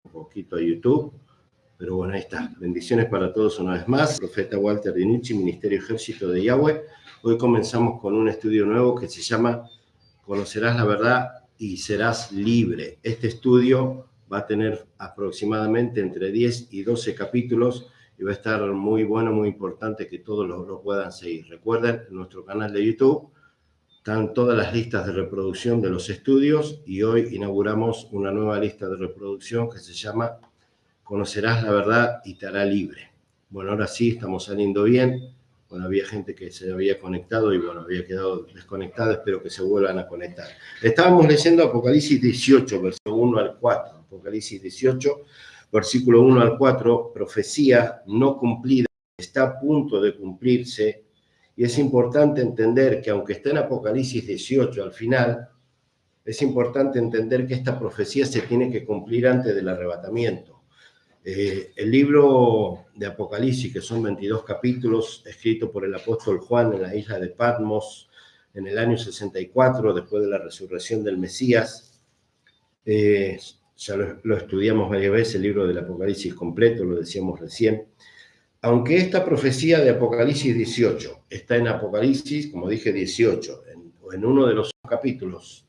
un poquito a YouTube, pero bueno, ahí está. Bendiciones para todos una vez más. Profeta Walter Dinucci, Ministerio Ejército de Yahweh. Hoy comenzamos con un estudio nuevo que se llama Conocerás la verdad y serás libre. Este estudio va a tener aproximadamente entre 10 y 12 capítulos y va a estar muy bueno, muy importante que todos lo puedan seguir. Recuerden, en nuestro canal de YouTube están todas las listas de reproducción de los estudios y hoy inauguramos una nueva lista de reproducción que se llama Conocerás la verdad y te hará libre. Bueno, ahora sí, estamos saliendo bien. Bueno, había gente que se había conectado y bueno, había quedado desconectada. Espero que se vuelvan a conectar. Estábamos leyendo Apocalipsis 18, versículo 1 al 4. Apocalipsis 18, versículo 1 al 4, profecía no cumplida, está a punto de cumplirse. Y es importante entender que aunque está en Apocalipsis 18 al final, es importante entender que esta profecía se tiene que cumplir antes del arrebatamiento. El libro de Apocalipsis, que son 22 capítulos, escrito por el apóstol Juan en la isla de Patmos en el año 64, después de la resurrección del Mesías. Ya lo estudiamos varias veces, el libro del Apocalipsis completo, lo decíamos recién. Aunque esta profecía de Apocalipsis 18 está en Apocalipsis, como dije, 18, en uno de los capítulos,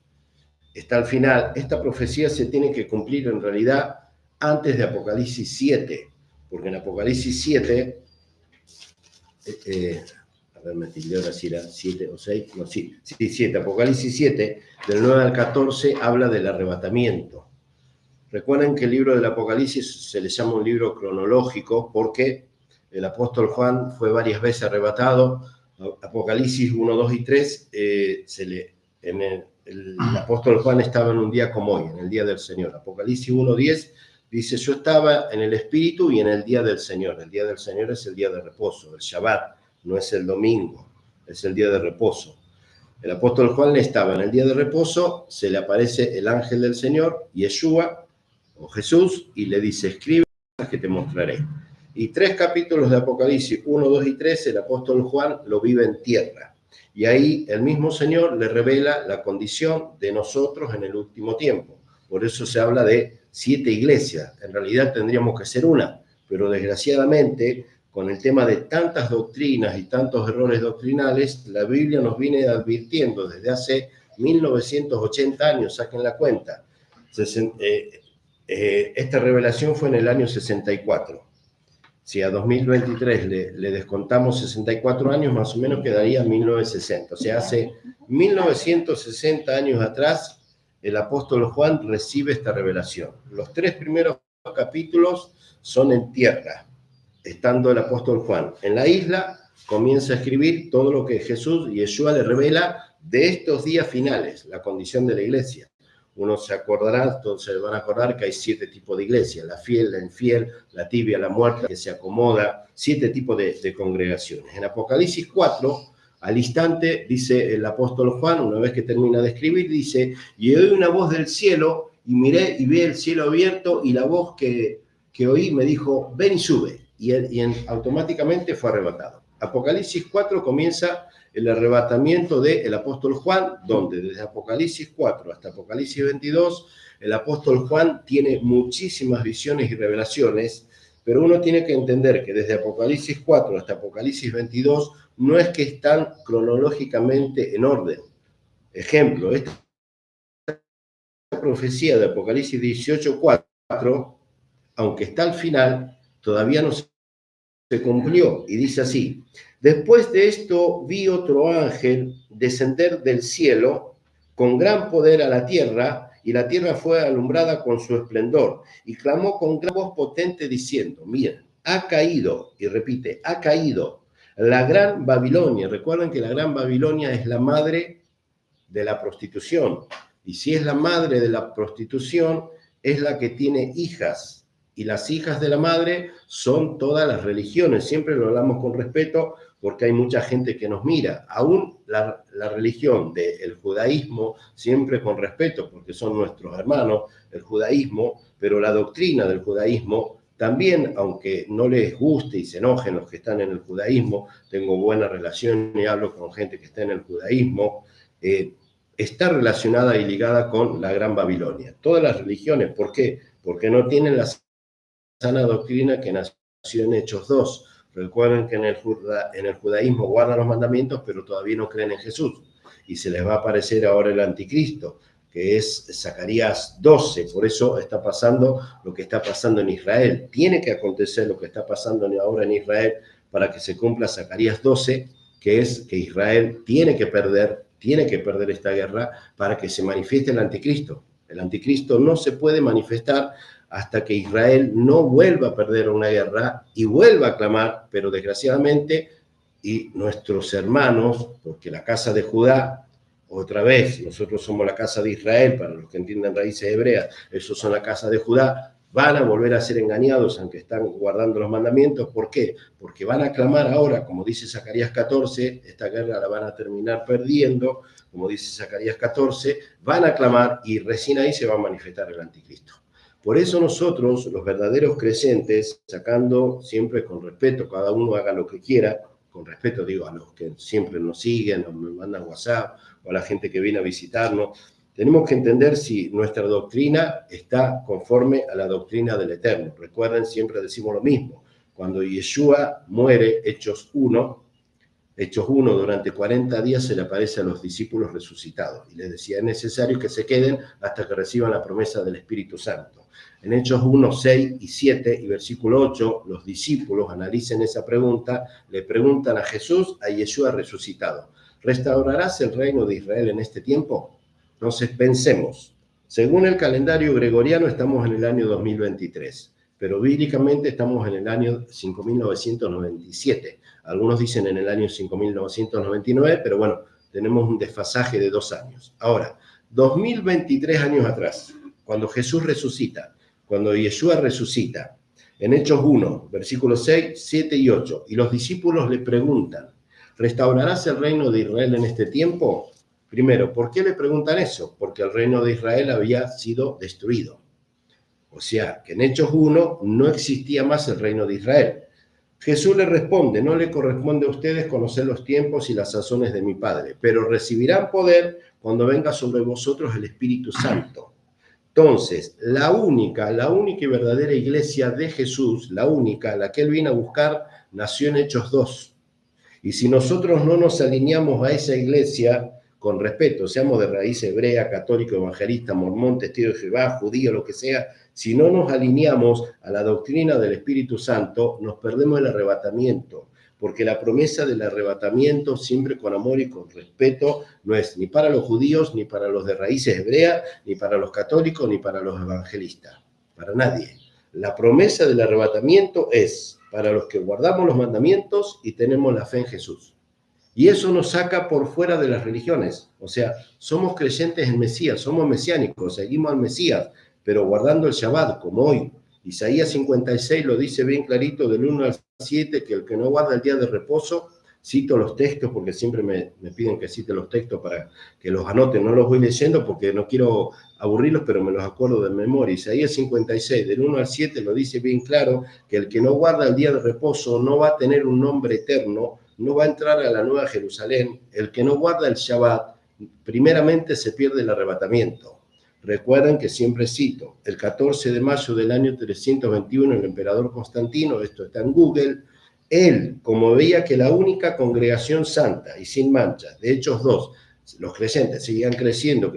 está al final, esta profecía se tiene que cumplir en realidad antes de Apocalipsis 7, porque en Apocalipsis 7, a ver, me tildé ahora si era 7 o 6, no, sí, 7, Apocalipsis 7, del 9 al 14, habla del arrebatamiento. Recuerden que el libro del Apocalipsis se le llama un libro cronológico porque el apóstol Juan fue varias veces arrebatado. Apocalipsis 1, 2 y 3, el apóstol Juan estaba en un día como hoy, en el día del Señor. Apocalipsis 1, 10 dice, yo estaba en el Espíritu y en el día del Señor. El día del Señor es el día de reposo, el Shabbat, no es el domingo, es el día de reposo. El apóstol Juan estaba en el día de reposo, se le aparece el ángel del Señor, Yeshua, o Jesús, y le dice, escribe que te mostraré. Y 3 capítulos de Apocalipsis, 1, 2 y 3, el apóstol Juan lo vive en tierra. Y ahí el mismo Señor le revela la condición de nosotros en el último tiempo. Por eso se habla de 7 iglesias. En realidad tendríamos que ser una, pero desgraciadamente, con el tema de tantas doctrinas y tantos errores doctrinales, la Biblia nos viene advirtiendo desde hace 1980 años, saquen la cuenta. Esta revelación fue en el año 64. Si a 2023 le descontamos 64 años, más o menos quedaría 1960. O sea, hace 1960 años atrás, el apóstol Juan recibe esta revelación. Los 3 primeros capítulos son en tierra, estando el apóstol Juan. En la isla comienza a escribir todo lo que Jesús y Yeshua le revela de estos días finales, la condición de la iglesia. Uno se acordará, todos se van a acordar que hay 7 tipos de iglesias, la fiel, la infiel, la tibia, la muerta, que se acomoda, 7 tipos de congregaciones. En Apocalipsis 4, al instante, dice el apóstol Juan, una vez que termina de escribir, dice, y oí una voz del cielo, y miré y vi el cielo abierto, y la voz que oí me dijo, ven y sube, automáticamente fue arrebatado. Apocalipsis 4 comienza el arrebatamiento del apóstol Juan, donde desde Apocalipsis 4 hasta Apocalipsis 22, el apóstol Juan tiene muchísimas visiones y revelaciones, pero uno tiene que entender que desde Apocalipsis 4 hasta Apocalipsis 22 no es que están cronológicamente en orden. Ejemplo, esta profecía de Apocalipsis 18:4, aunque está al final, todavía no se cumplió, y dice así, después de esto vi otro ángel descender del cielo con gran poder a la tierra, y la tierra fue alumbrada con su esplendor, y clamó con gran voz potente diciendo, miren, ha caído, y repite, ha caído la gran Babilonia. Recuerden que la gran Babilonia es la madre de la prostitución, y si es la madre de la prostitución, es la que tiene hijas, y las hijas de la madre son todas las religiones. Siempre lo hablamos con respeto porque hay mucha gente que nos mira. Aún la religión del judaísmo, siempre con respeto porque son nuestros hermanos, el judaísmo, pero la doctrina del judaísmo también, aunque no les guste y se enojen los que están en el judaísmo, tengo buena relación y hablo con gente que está en el judaísmo, está relacionada y ligada con la Gran Babilonia. Todas las religiones, ¿por qué? porque no tienen la sana doctrina que nació en Hechos 2. Recuerden que en el judaísmo guardan los mandamientos, pero todavía no creen en Jesús. Y se les va a aparecer ahora el anticristo, que es Zacarías 12. Por eso está pasando lo que está pasando en Israel. Tiene que acontecer lo que está pasando ahora en Israel para que se cumpla Zacarías 12, que es que Israel tiene que perder esta guerra para que se manifieste el anticristo. El anticristo no se puede manifestar hasta que Israel no vuelva a perder una guerra y vuelva a clamar, pero desgraciadamente, y nuestros hermanos, porque la casa de Judá, otra vez, nosotros somos la casa de Israel, para los que entiendan raíces hebreas, esos son la casa de Judá, van a volver a ser engañados, aunque están guardando los mandamientos. ¿Por qué? Porque van a clamar ahora, como dice Zacarías 14, esta guerra la van a terminar perdiendo, como dice Zacarías 14, van a clamar y recién ahí se va a manifestar el anticristo. Por eso nosotros, los verdaderos creyentes, sacando siempre con respeto, cada uno haga lo que quiera, con respeto digo a los que siempre nos siguen, o me mandan WhatsApp, o a la gente que viene a visitarnos, tenemos que entender si nuestra doctrina está conforme a la doctrina del Eterno. Recuerden, siempre decimos lo mismo. Cuando Yeshua muere, Hechos 1, durante 40 días se le aparece a los discípulos resucitados y les decía, es necesario que se queden hasta que reciban la promesa del Espíritu Santo. En Hechos 1, 6 y 7 y versículo 8, los discípulos analicen esa pregunta, le preguntan a Jesús, a Yeshua resucitado, ¿restaurarás el reino de Israel en este tiempo? Entonces pensemos, según el calendario gregoriano estamos en el año 2023, pero bíblicamente estamos en el año 5997. Algunos dicen en el año 5999, pero bueno, tenemos un desfasaje de 2 años. Ahora, 2023 años atrás, cuando Jesús resucita, cuando Yeshua resucita, en Hechos 1, versículos 6, 7 y 8, y los discípulos le preguntan, ¿restaurarás el reino de Israel en este tiempo? Primero, ¿por qué le preguntan eso? Porque el reino de Israel había sido destruido. O sea, que en Hechos 1 no existía más el reino de Israel. Jesús le responde, no le corresponde a ustedes conocer los tiempos y las sazones de mi Padre, pero recibirán poder cuando venga sobre vosotros el Espíritu Santo. Entonces, la única y verdadera iglesia de Jesús, la que él vino a buscar, nació en Hechos 2. Y si nosotros no nos alineamos a esa iglesia, con respeto, seamos de raíz hebrea, católico, evangelista, mormón, testigo de Jehová, judío, lo que sea, si no nos alineamos a la doctrina del Espíritu Santo, nos perdemos el arrebatamiento, porque la promesa del arrebatamiento, siempre con amor y con respeto, no es ni para los judíos, ni para los de raíces hebreas, ni para los católicos, ni para los evangelistas, para nadie. La promesa del arrebatamiento es para los que guardamos los mandamientos y tenemos la fe en Jesús. Y eso nos saca por fuera de las religiones. O sea, somos creyentes en Mesías, somos mesiánicos, seguimos al Mesías, pero guardando el Shabbat, como hoy. Isaías 56 lo dice bien clarito, del 1 al 7, que el que no guarda el día de reposo, cito los textos, porque siempre me piden que cite los textos para que los anoten, no los voy leyendo porque no quiero aburrirlos, pero me los acuerdo de memoria. Isaías 56, del 1 al 7, lo dice bien claro, que el que no guarda el día de reposo no va a tener un nombre eterno, no va a entrar a la Nueva Jerusalén. El que no guarda el Shabbat, primeramente se pierde el arrebatamiento. Recuerden que siempre cito, el 14 de mayo del año 321, el emperador Constantino, esto está en Google, él, como veía que la única congregación santa y sin mancha, de Hechos 2, los creyentes seguían creciendo,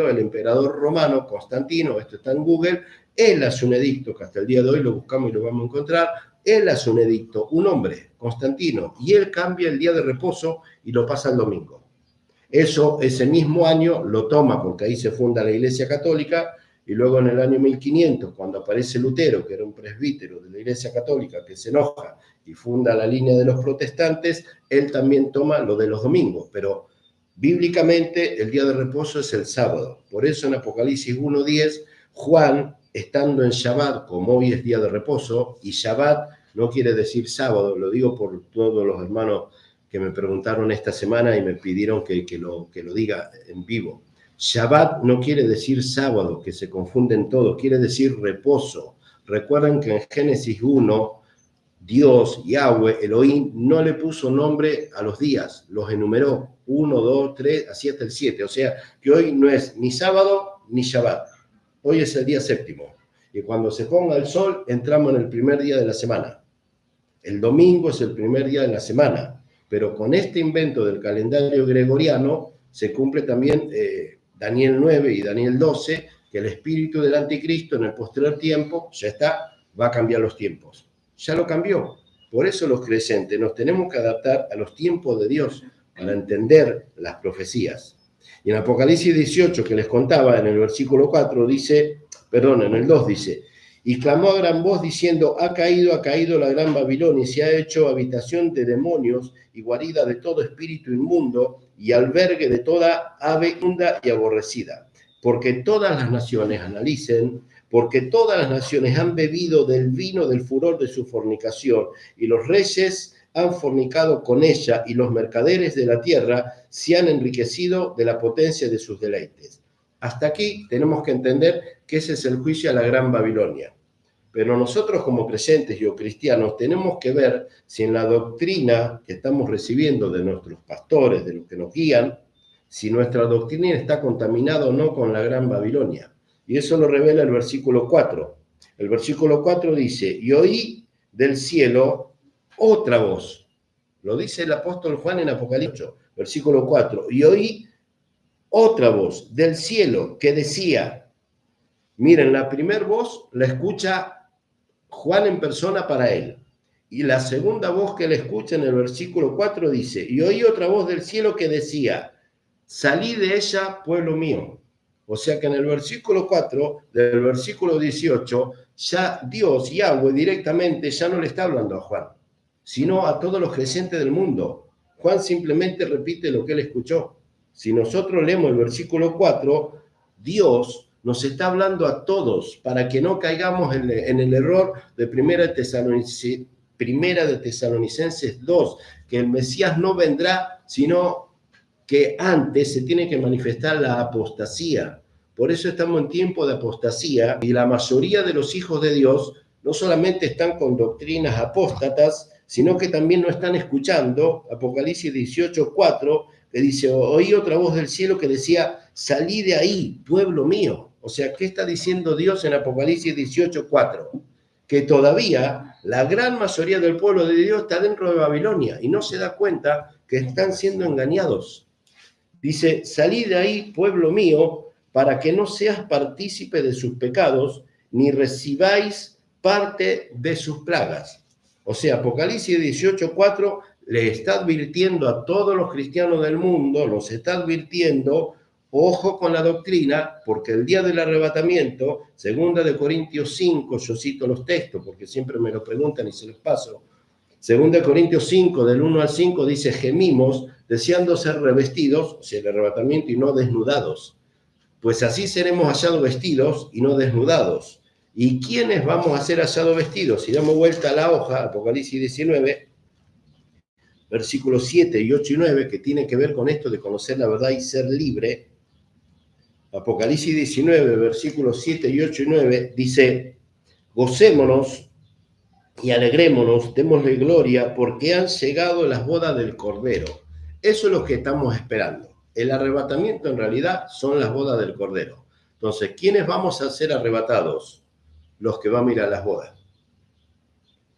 el emperador romano, Constantino, esto está en Google, él hace un edicto, que hasta el día de hoy lo buscamos y lo vamos a encontrar, él hace un edicto, un hombre, Constantino, y él cambia el día de reposo y lo pasa el domingo. Eso, ese mismo año, lo toma, porque ahí se funda la Iglesia Católica, y luego en el año 1500, cuando aparece Lutero, que era un presbítero de la Iglesia Católica, que se enoja y funda la línea de los protestantes, él también toma lo de los domingos, pero bíblicamente el día de reposo es el sábado. Por eso en Apocalipsis 1:10, Juan, estando en Shabbat, como hoy es día de reposo, y Shabbat no quiere decir sábado, lo digo por todos los hermanos que me preguntaron esta semana y me pidieron que lo diga en vivo. Shabbat no quiere decir sábado, que se confunden todos, quiere decir reposo. Recuerden que en Génesis 1, Dios, Yahweh, Elohim, no le puso nombre a los días, los enumeró 1, 2, 3, así hasta el 7. O sea, que hoy no es ni sábado ni Shabbat. Hoy es el día séptimo. Y cuando se ponga el sol, entramos en el primer día de la semana. El domingo es el primer día de la semana. Pero con este invento del calendario gregoriano se cumple también Daniel 9 y Daniel 12, que el espíritu del anticristo en el posterior tiempo ya está, va a cambiar los tiempos. Ya lo cambió. Por eso los creyentes nos tenemos que adaptar a los tiempos de Dios para entender las profecías. Y en Apocalipsis 18, que les contaba, en el versículo 4 dice, perdón, en el 2 dice, y clamó a gran voz diciendo, ha caído la gran Babilonia y se ha hecho habitación de demonios y guarida de todo espíritu inmundo y albergue de toda ave inmunda y aborrecida. Porque todas las naciones, analicen, porque todas las naciones han bebido del vino del furor de su fornicación y los reyes han fornicado con ella y los mercaderes de la tierra se han enriquecido de la potencia de sus deleites. Hasta aquí tenemos que entender que ese es el juicio a la gran Babilonia. Pero nosotros como creyentes y o cristianos tenemos que ver si en la doctrina que estamos recibiendo de nuestros pastores, de los que nos guían, si nuestra doctrina está contaminada o no con la gran Babilonia. Y eso lo revela el versículo 4. El versículo 4 dice, y oí del cielo otra voz. Lo dice el apóstol Juan en Apocalipsis 8, versículo 4. Y oí otra voz del cielo que decía, miren, la primera voz la escucha Juan en persona para él. Y la segunda voz que le escucha en el versículo 4 dice, y oí otra voz del cielo que decía, salí de ella, pueblo mío. O sea que en el versículo 4 del versículo 18, ya Dios, Yahweh, directamente ya no le está hablando a Juan, sino a todos los creyentes del mundo. Juan simplemente repite lo que él escuchó. Si nosotros leemos el versículo 4, Dios nos está hablando a todos para que no caigamos en el error de Primera de Tesalonicenses 2, que el Mesías no vendrá, sino que antes se tiene que manifestar la apostasía. Por eso estamos en tiempo de apostasía y la mayoría de los hijos de Dios no solamente están con doctrinas apóstatas, sino que también no están escuchando Apocalipsis 18:4, que dice, oí otra voz del cielo que decía, salí de ahí, pueblo mío. O sea, ¿qué está diciendo Dios en Apocalipsis 18:4? Que todavía la gran mayoría del pueblo de Dios está dentro de Babilonia y no se da cuenta que están siendo engañados. Dice, salí de ahí, pueblo mío, para que no seas partícipe de sus pecados, ni recibáis parte de sus plagas. O sea, Apocalipsis 18:4 le está advirtiendo a todos los cristianos del mundo, los está advirtiendo, ojo con la doctrina, porque el día del arrebatamiento, 2 Corintios 5, yo cito los textos, porque siempre me lo preguntan y se los paso, 2 Corintios 5, del 1 al 5, dice, gemimos, deseando ser revestidos, o sea, el arrebatamiento, y no desnudados. Pues así seremos hallados vestidos y no desnudados. ¿Y quiénes vamos a ser hallados vestidos? Si damos vuelta a la hoja, Apocalipsis 19, versículos 7 y 8 y 9, que tiene que ver con esto de conocer la verdad y ser libre. Apocalipsis 19, versículos 7 y 8 y 9, dice, gocémonos y alegrémonos, démosle gloria, porque han llegado las bodas del Cordero. Eso es lo que estamos esperando. El arrebatamiento en realidad son las bodas del Cordero. Entonces, ¿quiénes vamos a ser arrebatados? Los que van a ir a las bodas.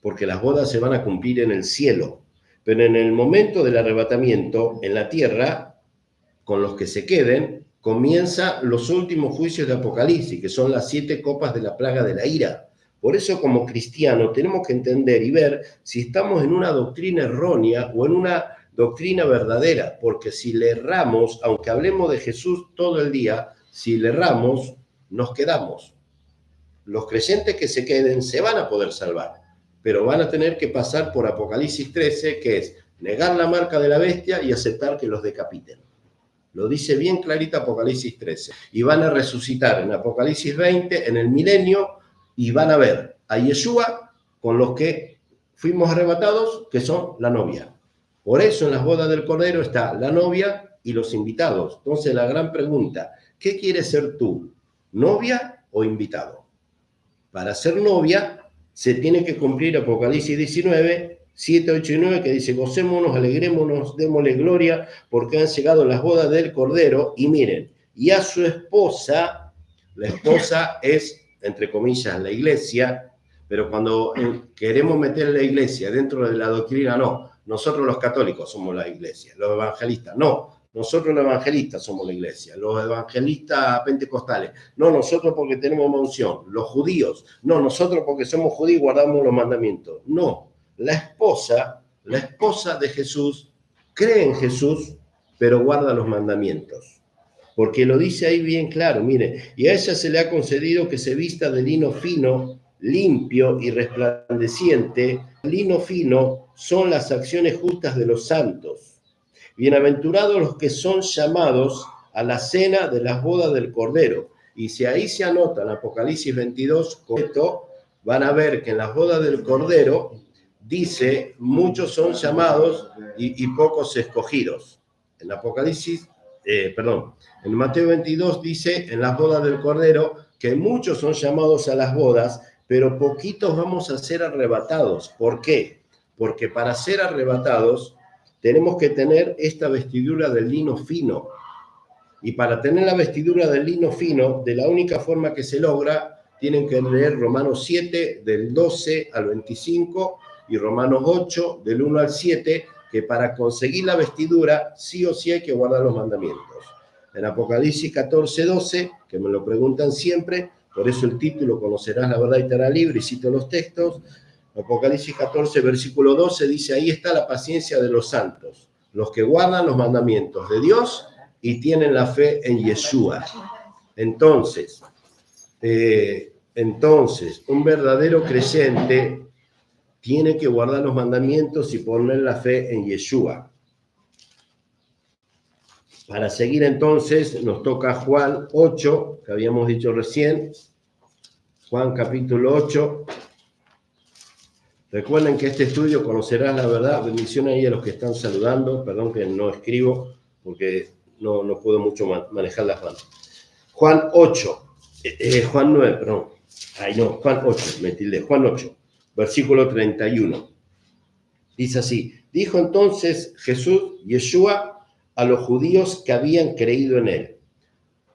Porque las bodas se van a cumplir en el cielo. Pero en el momento del arrebatamiento, en la tierra, con los que se queden, comienzan los últimos juicios de Apocalipsis, que son las 7 copas de la plaga de la ira. Por eso, como cristianos, tenemos que entender y ver si estamos en una doctrina errónea o en una doctrina verdadera, porque si le erramos, aunque hablemos de Jesús todo el día, si le erramos, nos quedamos. Los creyentes que se queden se van a poder salvar, pero van a tener que pasar por Apocalipsis 13, que es negar la marca de la bestia y aceptar que los decapiten. Lo dice bien clarito Apocalipsis 13. Y van a resucitar en Apocalipsis 20, en el milenio, y van a ver a Yeshua con los que fuimos arrebatados, que son la novia. Por eso en las bodas del Cordero está la novia y los invitados. Entonces la gran pregunta, ¿qué quieres ser tú? ¿Novia o invitado? Para ser novia se tiene que cumplir Apocalipsis 19, 7, 8 y 9, que dice, gocémonos, alegrémonos, démosle gloria, porque han llegado las bodas del Cordero. Y miren, y a su esposa, la esposa es entre comillas, la iglesia, pero cuando queremos meter la iglesia dentro de la doctrina, no. Nosotros los católicos somos la iglesia, los evangelistas, no. Nosotros los evangelistas somos la iglesia, los evangelistas pentecostales, no, nosotros porque tenemos unción, los judíos, no, nosotros porque somos judíos y guardamos los mandamientos. No, la esposa de Jesús cree en Jesús, pero guarda los mandamientos. Porque lo dice ahí bien claro, mire, y a ella se le ha concedido que se vista de lino fino, limpio y resplandeciente. Lino fino son las acciones justas de los santos. Bienaventurados los que son llamados a la cena de las bodas del Cordero. Y si ahí se anota en Apocalipsis 22, con esto, van a ver que en las bodas del Cordero dice, muchos son llamados y pocos escogidos. En Apocalipsis, en Mateo 22 dice, en las bodas del Cordero, que muchos son llamados a las bodas, pero poquitos vamos a ser arrebatados. ¿Por qué? Porque para ser arrebatados tenemos que tener esta vestidura del lino fino. Y para tener la vestidura del lino fino, de la única forma que se logra, tienen que leer Romanos 7, del 12 al 25, y Romanos 8, del 1 al 7, que para conseguir la vestidura, sí o sí hay que guardar los mandamientos. En Apocalipsis 14, 12, que me lo preguntan siempre, por eso el título, conocerás la verdad y te hará libre, y cito los textos. Apocalipsis 14, versículo 12, dice, ahí está la paciencia de los santos, los que guardan los mandamientos de Dios y tienen la fe en Yeshua. Entonces, un verdadero creyente tiene que guardar los mandamientos y poner la fe en Yeshua. Para seguir entonces, nos toca Juan 8, que habíamos dicho recién, Juan capítulo 8. Recuerden que este estudio conocerás la verdad. Bendiciones ahí a los que están saludando. Perdón que no escribo porque no puedo mucho manejar las manos. Juan 8, Juan 9, perdón. Juan 8, me tildé. Juan 8, versículo 31. Dice así, dijo entonces Jesús, Yeshua, a los judíos que habían creído en él.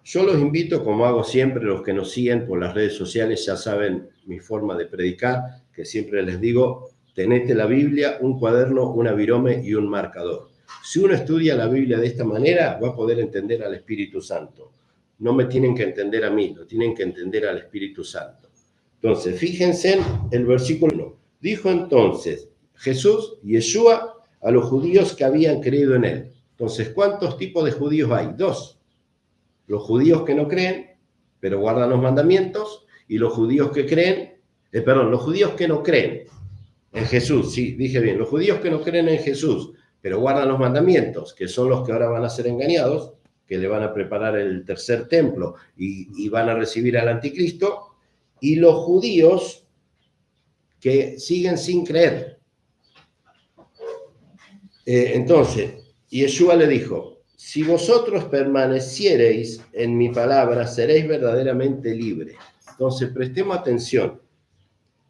Yo los invito, como hago siempre, los que nos siguen por las redes sociales ya saben mi forma de predicar, que siempre les digo, tenete la Biblia, un cuaderno, una virome y un marcador. Si uno estudia la Biblia de esta manera, va a poder entender al Espíritu Santo. No me tienen que entender a mí, lo tienen que entender al Espíritu Santo. Entonces, fíjense en el versículo 1. Dijo entonces Jesús, Yeshua, a los judíos que habían creído en él. Entonces, ¿cuántos tipos de judíos hay? 2. Los judíos que no creen, pero guardan los mandamientos, y los judíos que creen, los judíos que no creen en Jesús, sí, dije bien, los judíos que no creen en Jesús, pero guardan los mandamientos, que son los que ahora van a ser engañados, que le van a preparar el tercer templo y van a recibir al anticristo, y los judíos que siguen sin creer. Entonces, Yeshua le dijo, si vosotros permaneciereis en mi palabra, seréis verdaderamente libres. Entonces, prestemos atención.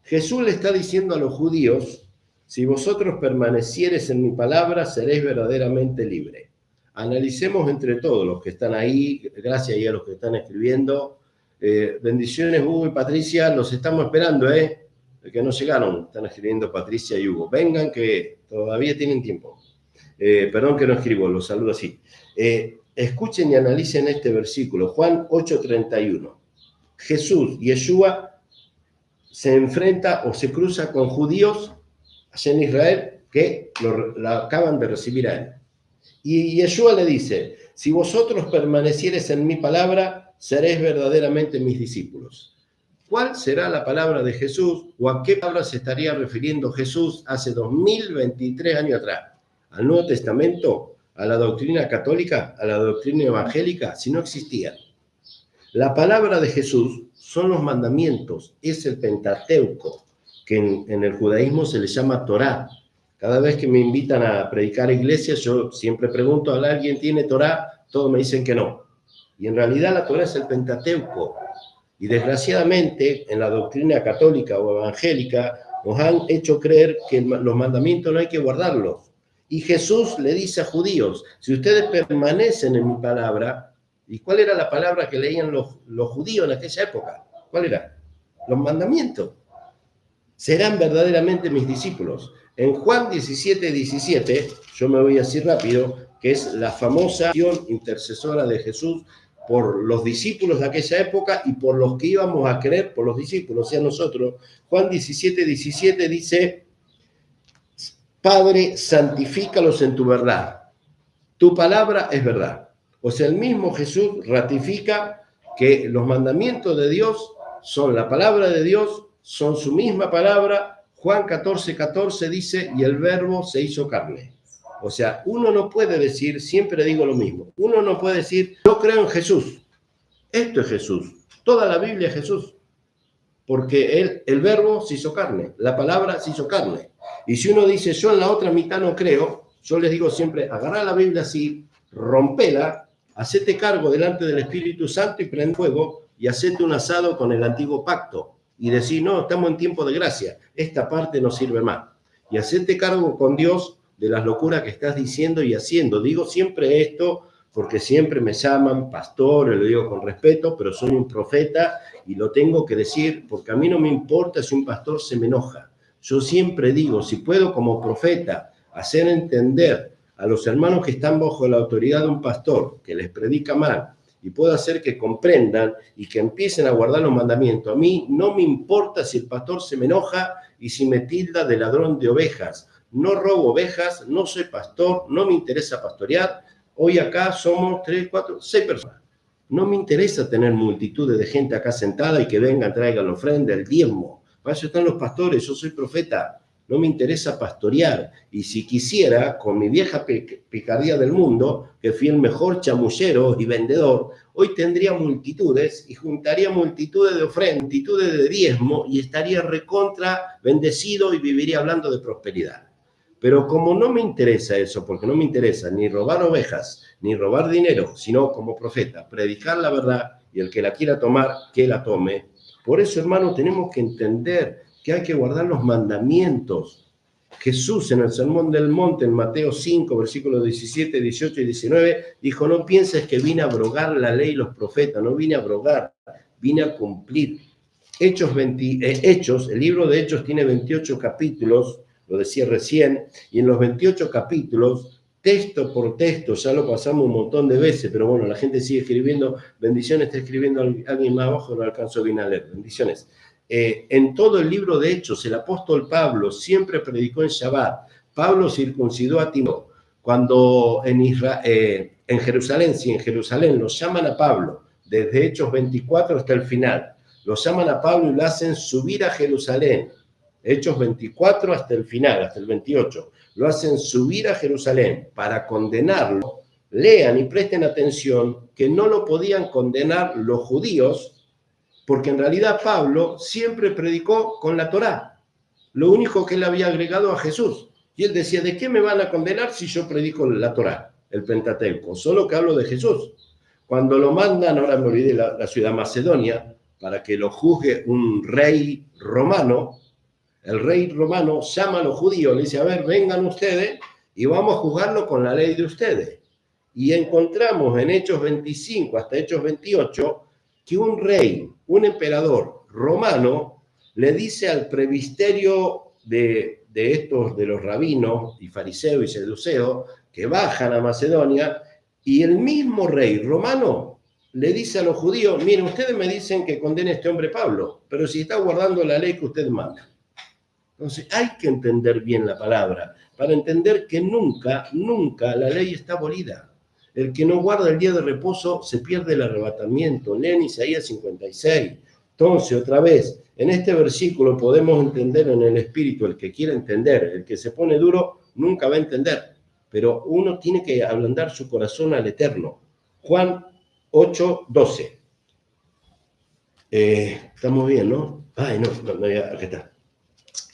Jesús le está diciendo a los judíos, si vosotros permaneciereis en mi palabra, seréis verdaderamente libres. Analicemos entre todos los que están ahí, gracias a los que están escribiendo. Bendiciones, Hugo y Patricia, los estamos esperando, que no llegaron, están escribiendo Patricia y Hugo. Vengan que todavía tienen tiempo. Perdón que no escribo, los saludo así. Escuchen y analicen este versículo, Juan 8:31. Jesús, Yeshua, se enfrenta o se cruza con judíos allá en Israel que lo acaban de recibir a él. Y Yeshua le dice, si vosotros permaneciereis en mi palabra, seréis verdaderamente mis discípulos. ¿Cuál será la palabra de Jesús o a qué palabra se estaría refiriendo Jesús hace 2023 años atrás? ¿Al Nuevo Testamento? ¿A la doctrina católica? ¿A la doctrina evangélica? Si no existían. La palabra de Jesús son los mandamientos, es el Pentateuco, que en el judaísmo se le llama Torá. Cada vez que me invitan a predicar a iglesias, yo siempre pregunto, ¿alguien tiene Torá? Todos me dicen que no. Y en realidad la Torá es el Pentateuco. Y desgraciadamente, en la doctrina católica o evangélica, nos han hecho creer que los mandamientos no hay que guardarlos. Y Jesús le dice a judíos, si ustedes permanecen en mi palabra, ¿y cuál era la palabra que leían los judíos en aquella época? ¿Cuál era? los mandamientos. Serán verdaderamente mis discípulos. En Juan 17:17, yo me voy así rápido, que es la famosa acción intercesora de Jesús por los discípulos de aquella época y por los que íbamos a creer por los discípulos, o sea, nosotros. Juan 17:17 dice: Padre, santifícalos en tu verdad. Tu palabra es verdad. O sea, el mismo Jesús ratifica que los mandamientos de Dios son la palabra de Dios, son su misma palabra. Juan 14:14 dice: y el verbo se hizo carne. O sea, uno no puede decir, siempre digo lo mismo, uno no puede decir, yo creo en Jesús. Esto es Jesús. Toda la Biblia es Jesús. Porque el verbo se hizo carne, la palabra se hizo carne. Y si uno dice, yo en la otra mitad no creo, yo les digo siempre, agarrá la Biblia así, rompela, hacete cargo delante del Espíritu Santo y prende fuego y hacete un asado con el antiguo pacto. Y decir, no, estamos en tiempo de gracia, esta parte no sirve más. Y hacete cargo con Dios de las locuras que estás diciendo y haciendo. Digo siempre esto porque siempre me llaman pastor, lo digo con respeto, pero soy un profeta y lo tengo que decir porque a mí no me importa si un pastor se me enoja. Yo siempre digo, si puedo como profeta hacer entender a los hermanos que están bajo la autoridad de un pastor que les predica mal y puedo hacer que comprendan y que empiecen a guardar los mandamientos, a mí no me importa si el pastor se me enoja y si me tilda de ladrón de ovejas. No robo ovejas, no soy pastor, no me interesa pastorear. Hoy acá somos 3, 4, 6 personas. No me interesa tener multitudes de gente acá sentada y que vengan, traigan la ofrenda, el diezmo. Para eso están los pastores, yo soy profeta. No me interesa pastorear. Y si quisiera, con mi vieja picardía del mundo, que fui el mejor chamullero y vendedor, hoy tendría multitudes y juntaría multitudes de ofrendas, multitudes de diezmo y estaría recontra bendecido y viviría hablando de prosperidad. Pero como no me interesa eso, porque no me interesa ni robar ovejas, ni robar dinero, sino como profeta, predicar la verdad y el que la quiera tomar, que la tome. Por eso, hermano, tenemos que entender que hay que guardar los mandamientos. Jesús en el Sermón del Monte, en Mateo 5, versículos 17, 18 y 19, dijo, no pienses que vine a abrogar la ley y los profetas, no vine a abrogar, vine a cumplir. Hechos, el libro de Hechos tiene 28 capítulos, lo decía recién, y en los 28 capítulos, texto por texto, ya lo pasamos un montón de veces, pero bueno, la gente sigue escribiendo, bendiciones, está escribiendo alguien más abajo, no alcanzo bien a leer, bendiciones. En todo el libro de Hechos, el apóstol Pablo siempre predicó en Shabbat. Pablo circuncidó a Timoteo. Cuando en Jerusalén, si en Jerusalén los llaman a Pablo, desde Hechos 24 hasta el final, los llaman a Pablo y lo hacen subir a Jerusalén. Hechos 24 hasta el final, hasta el 28. Lo hacen subir a Jerusalén para condenarlo. Lean y presten atención que no lo podían condenar los judíos, porque en realidad Pablo siempre predicó con la Torá. Lo único que él había agregado a Jesús. Y él decía, ¿de qué me van a condenar si yo predico la Torá, el Pentateuco? Solo que hablo de Jesús. Cuando lo mandan, ahora me olvidé la ciudad Macedonia, para que lo juzgue un rey romano, el rey romano llama a los judíos, le dice, a ver, vengan ustedes y vamos a juzgarlo con la ley de ustedes. Y encontramos en Hechos 25 hasta Hechos 28 que un rey, un emperador romano, le dice al presbiterio de los rabinos y fariseos y seduceos que bajan a Macedonia, y el mismo rey romano le dice a los judíos, miren, ustedes me dicen que condene a este hombre Pablo, pero si está guardando la ley que ustedes mandan. Entonces hay que entender bien la palabra, para entender que nunca, nunca la ley está abolida. El que no guarda el día de reposo se pierde el arrebatamiento. Leen Isaías 56. Entonces, otra vez, en este versículo podemos entender en el espíritu, el que quiera entender, el que se pone duro nunca va a entender, pero uno tiene que ablandar su corazón al Eterno. Juan 8:12. Estamos bien, ¿no? Ay, no, acá está.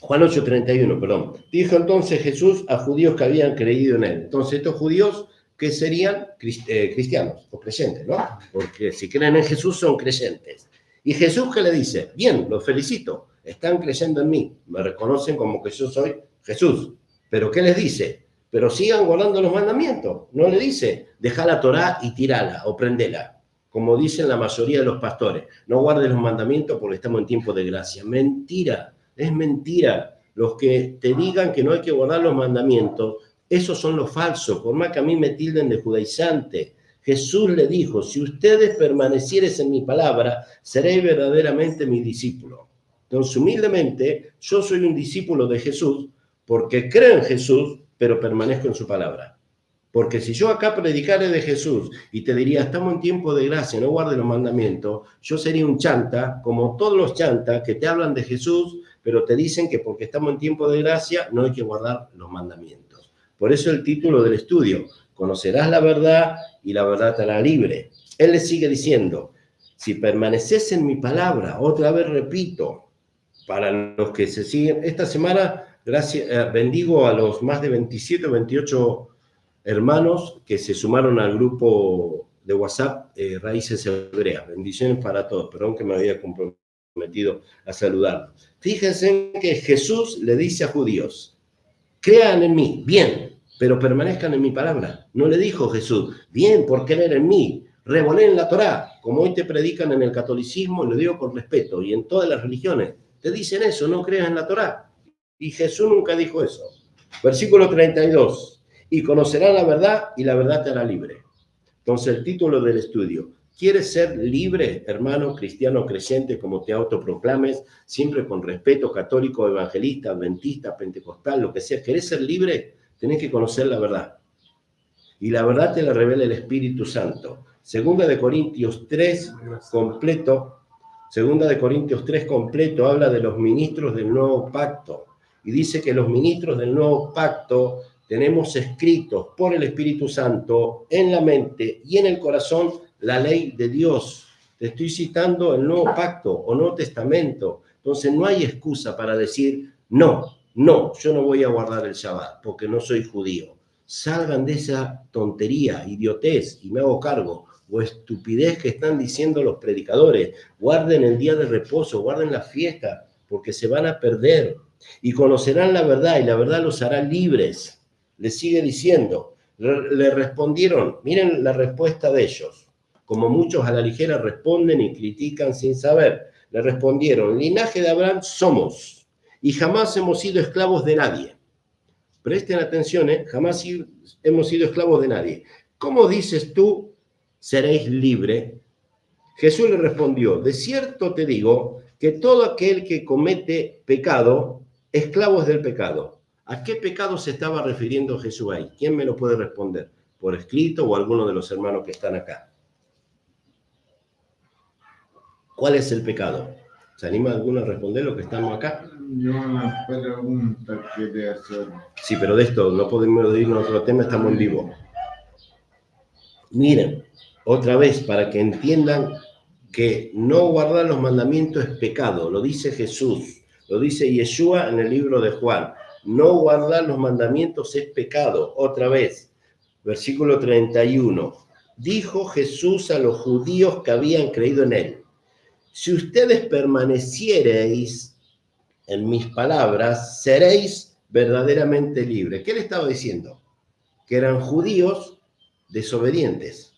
Juan 8:31, perdón. Dijo entonces Jesús a judíos que habían creído en él. Entonces, estos judíos que serían cristianos o creyentes, ¿no? Porque si creen en Jesús son creyentes. Y Jesús, ¿qué le dice? Bien, los felicito, están creyendo en mí, me reconocen como que yo soy Jesús. ¿Pero qué les dice? Pero sigan guardando los mandamientos. No le dice, deja la Torá y tirala o prendela. como dicen la mayoría de los pastores. No guardes los mandamientos porque estamos en tiempo de gracia. Mentira, es mentira. Los que te digan que no hay que guardar los mandamientos, esos son los falsos, por más que a mí me tilden de judaizante. Jesús le dijo, si ustedes permanecieres en mi palabra, seréis verdaderamente mi discípulo. Entonces, humildemente, yo soy un discípulo de Jesús porque creo en Jesús, pero permanezco en su palabra. Porque si yo acá predicara de Jesús y te diría, estamos en tiempo de gracia, no guardes los mandamientos, yo sería un chanta, como todos los chantas que te hablan de Jesús, pero te dicen que porque estamos en tiempo de gracia no hay que guardar los mandamientos. Por eso el título del estudio, conocerás la verdad y la verdad te hará libre. Él le sigue diciendo, si permaneces en mi palabra, otra vez repito, para los que se siguen, esta semana bendigo a los más de 27 o 28 hermanos que se sumaron al grupo de WhatsApp Raíces Hebreas. Bendiciones para todos. Perdón que me había comprometido a saludarlos. Fíjense que Jesús le dice a judíos, crean en mí, bien, pero permanezcan en mi palabra. No le dijo Jesús, bien, por creer en mí, revoleen la Torá, como hoy te predican en el catolicismo, y lo digo con respeto, y en todas las religiones. Te dicen eso, no creas en la Torá. Y Jesús nunca dijo eso. Versículo 32. Y conocerán la verdad y la verdad te hará libre. Entonces, el título del estudio. ¿Quieres ser libre, hermano, cristiano, creyente, como te autoproclames, siempre con respeto, católico, evangelista, adventista, pentecostal, lo que sea? ¿Querés ser libre? Tenés que conocer la verdad. Y la verdad te la revela el Espíritu Santo. Segunda de Corintios 3, completo. Segunda de Corintios 3, completo, habla de los ministros del nuevo pacto. Y dice que los ministros del nuevo pacto tenemos escritos por el Espíritu Santo en la mente y en el corazón la ley de Dios. Te estoy citando el Nuevo Pacto o Nuevo Testamento. Entonces no hay excusa para decir, no, yo no voy a guardar el Shabbat porque no soy judío. Salgan de esa tontería, idiotez, y me hago cargo, o estupidez que están diciendo los predicadores. Guarden el día de reposo, guarden la fiesta, porque se van a perder. Y conocerán la verdad, y la verdad los hará libres. Le sigue diciendo, le respondieron, miren la respuesta de ellos, como muchos a la ligera responden y critican sin saber. Le respondieron, linaje de Abraham somos, y jamás hemos sido esclavos de nadie. Presten atención, jamás hemos sido esclavos de nadie. ¿Cómo dices tú, seréis libre? Jesús le respondió, de cierto te digo que todo aquel que comete pecado, esclavo es del pecado. ¿A qué pecado se estaba refiriendo Jesús ahí? ¿Quién me lo puede responder? ¿Por escrito o alguno de los hermanos que están acá? ¿Cuál es el pecado? ¿Se anima alguno a responder lo que estamos acá? Yo una pregunta quería hacer. Sí, pero de esto no podemos irnos a otro tema, estamos en vivo. Miren, otra vez, para que entiendan que no guardar los mandamientos es pecado, lo dice Jesús, lo dice Yeshua en el libro de Juan. No guardar los mandamientos es pecado. Otra vez, versículo 31. Dijo Jesús a los judíos que habían creído en él, si ustedes permaneciereis en mis palabras, seréis verdaderamente libres. ¿Qué le estaba diciendo? Que eran judíos desobedientes,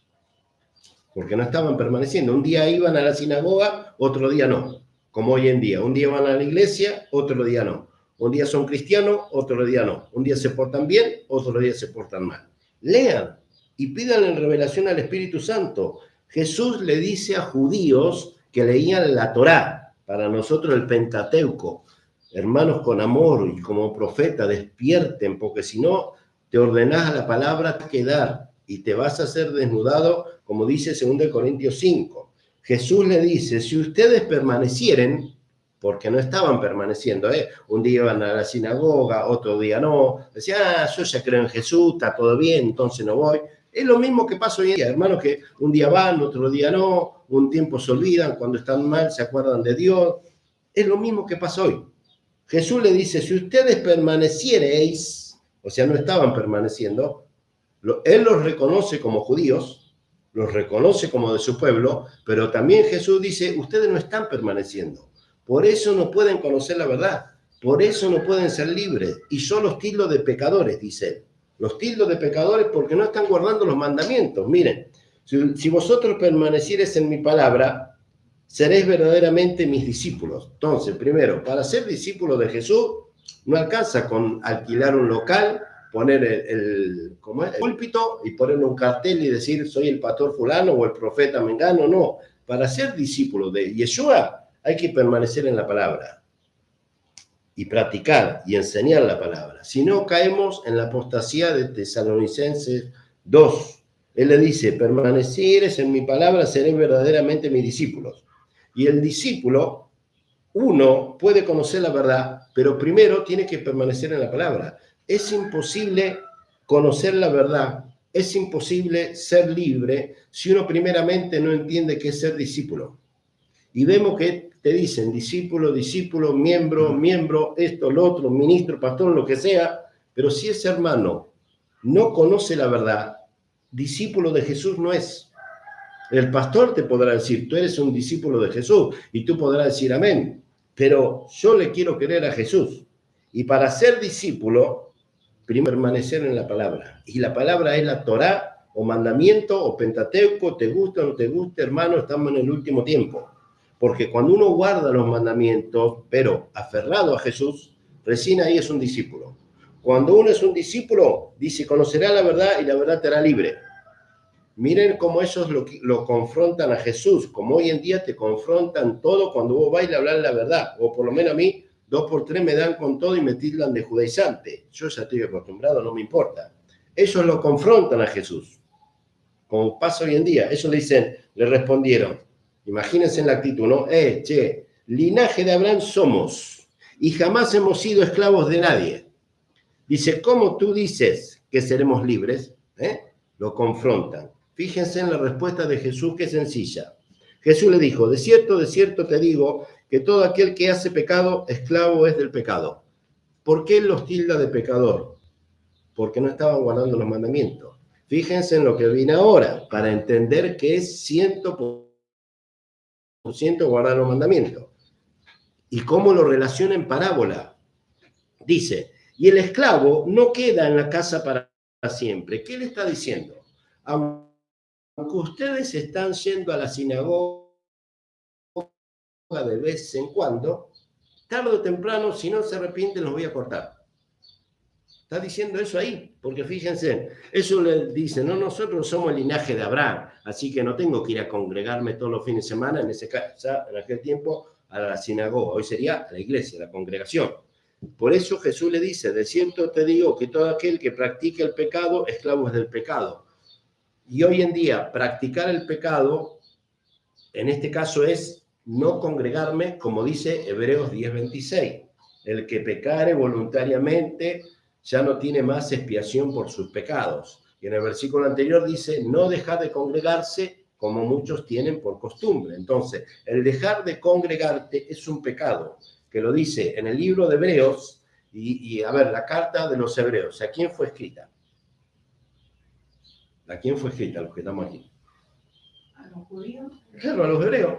porque no estaban permaneciendo. Un día iban a la sinagoga, otro día no, como hoy en día. Un día van a la iglesia, otro día no. Un día son cristianos, otro día no. Un día se portan bien, otro día se portan mal. Lean y pidan en revelación al Espíritu Santo. Jesús le dice a judíos que leían la Torá, para nosotros el Pentateuco. Hermanos, con amor y como profeta, despierten, porque si no, te ordenás a la palabra quedar y te vas a ser desnudado, como dice 2 Corintios 5. Jesús le dice, si ustedes permanecieren, porque no estaban permaneciendo, un día iban a la sinagoga, otro día no, decían, yo ya creo en Jesús, está todo bien, entonces no voy. Es lo mismo que pasa hoy en día, hermanos, que un día van, otro día no, un tiempo se olvidan, cuando están mal se acuerdan de Dios. Es lo mismo que pasa hoy. Jesús le dice, si ustedes permaneciereis, o sea, no estaban permaneciendo, él los reconoce como judíos, los reconoce como de su pueblo, pero también Jesús dice, ustedes no están permaneciendo. Por eso no pueden conocer la verdad, por eso no pueden ser libres. Y yo los tildo de pecadores, dice él. Los tildo de pecadores porque no están guardando los mandamientos. Miren, Si vosotros permaneciereis en mi palabra, seréis verdaderamente mis discípulos. Entonces, primero, para ser discípulo de Jesús, no alcanza con alquilar un local, poner el púlpito y poner un cartel y decir soy el pastor fulano o el profeta mengano. No, para ser discípulo de Yeshua hay que permanecer en la palabra y practicar y enseñar la palabra. Si no, caemos en la apostasía de Tesalonicenses 2. Él le dice, permanecieres en mi palabra, seréis verdaderamente mis discípulos. Y el discípulo, uno puede conocer la verdad, pero primero tiene que permanecer en la palabra. Es imposible conocer la verdad, es imposible ser libre si uno primeramente no entiende qué es ser discípulo. Y vemos que te dicen discípulo, discípulo, miembro, esto, lo otro, ministro, pastor, lo que sea, pero si ese hermano no conoce la verdad, discípulo de Jesús no es. El pastor te podrá decir, tú eres un discípulo de Jesús, y tú podrás decir amén, pero yo le quiero querer a Jesús. Y para ser discípulo, primero permanecer en la palabra. Y la palabra es la Torá, o mandamiento, o Pentateuco, te gusta o no te gusta, hermano, estamos en el último tiempo. Porque cuando uno guarda los mandamientos, pero aferrado a Jesús, recién ahí es un discípulo. Cuando uno es un discípulo, dice, conocerá la verdad y la verdad te hará libre. Miren cómo ellos lo confrontan a Jesús, como hoy en día te confrontan todo cuando vos vais a hablar la verdad, o por lo menos a mí, 2 por 3 me dan con todo y me tildan de judaizante. Yo ya estoy acostumbrado, no me importa. Ellos lo confrontan a Jesús, como pasa hoy en día. Ellos le respondieron, imagínense en la actitud, ¿no? Linaje de Abraham somos, y jamás hemos sido esclavos de nadie. Dice, ¿cómo tú dices que seremos libres? Lo confrontan. Fíjense en la respuesta de Jesús, que es sencilla. Jesús le dijo, de cierto te digo, que todo aquel que hace pecado, esclavo es del pecado. ¿Por qué él los tilda de pecador? Porque no estaban guardando los mandamientos. Fíjense en lo que viene ahora, para entender que es 100% guardar los mandamientos. Y cómo lo relaciona en parábola. Dice, y el esclavo no queda en la casa para siempre. ¿Qué le está diciendo? Aunque ustedes están yendo a la sinagoga de vez en cuando, tarde o temprano, si no se arrepienten, los voy a cortar. Está diciendo eso ahí, porque fíjense, eso le dice, no, nosotros somos el linaje de Abraham, así que no tengo que ir a congregarme todos los fines de semana, en aquel tiempo, a la sinagoga. Hoy sería a la iglesia, a la congregación. Por eso Jesús le dice, de cierto te digo que todo aquel que practica el pecado, esclavo es del pecado. Y hoy en día, practicar el pecado, en este caso es no congregarme, como dice Hebreos 10:26. El que pecare voluntariamente ya no tiene más expiación por sus pecados. Y en el versículo anterior dice, no dejad de congregarse como muchos tienen por costumbre. Entonces, el dejar de congregarte es un pecado, que lo dice en el libro de Hebreos, y a ver, la carta de los Hebreos, ¿a quién fue escrita? ¿A quién fue escrita, los que estamos aquí? ¿A los judíos? Claro, a los hebreos,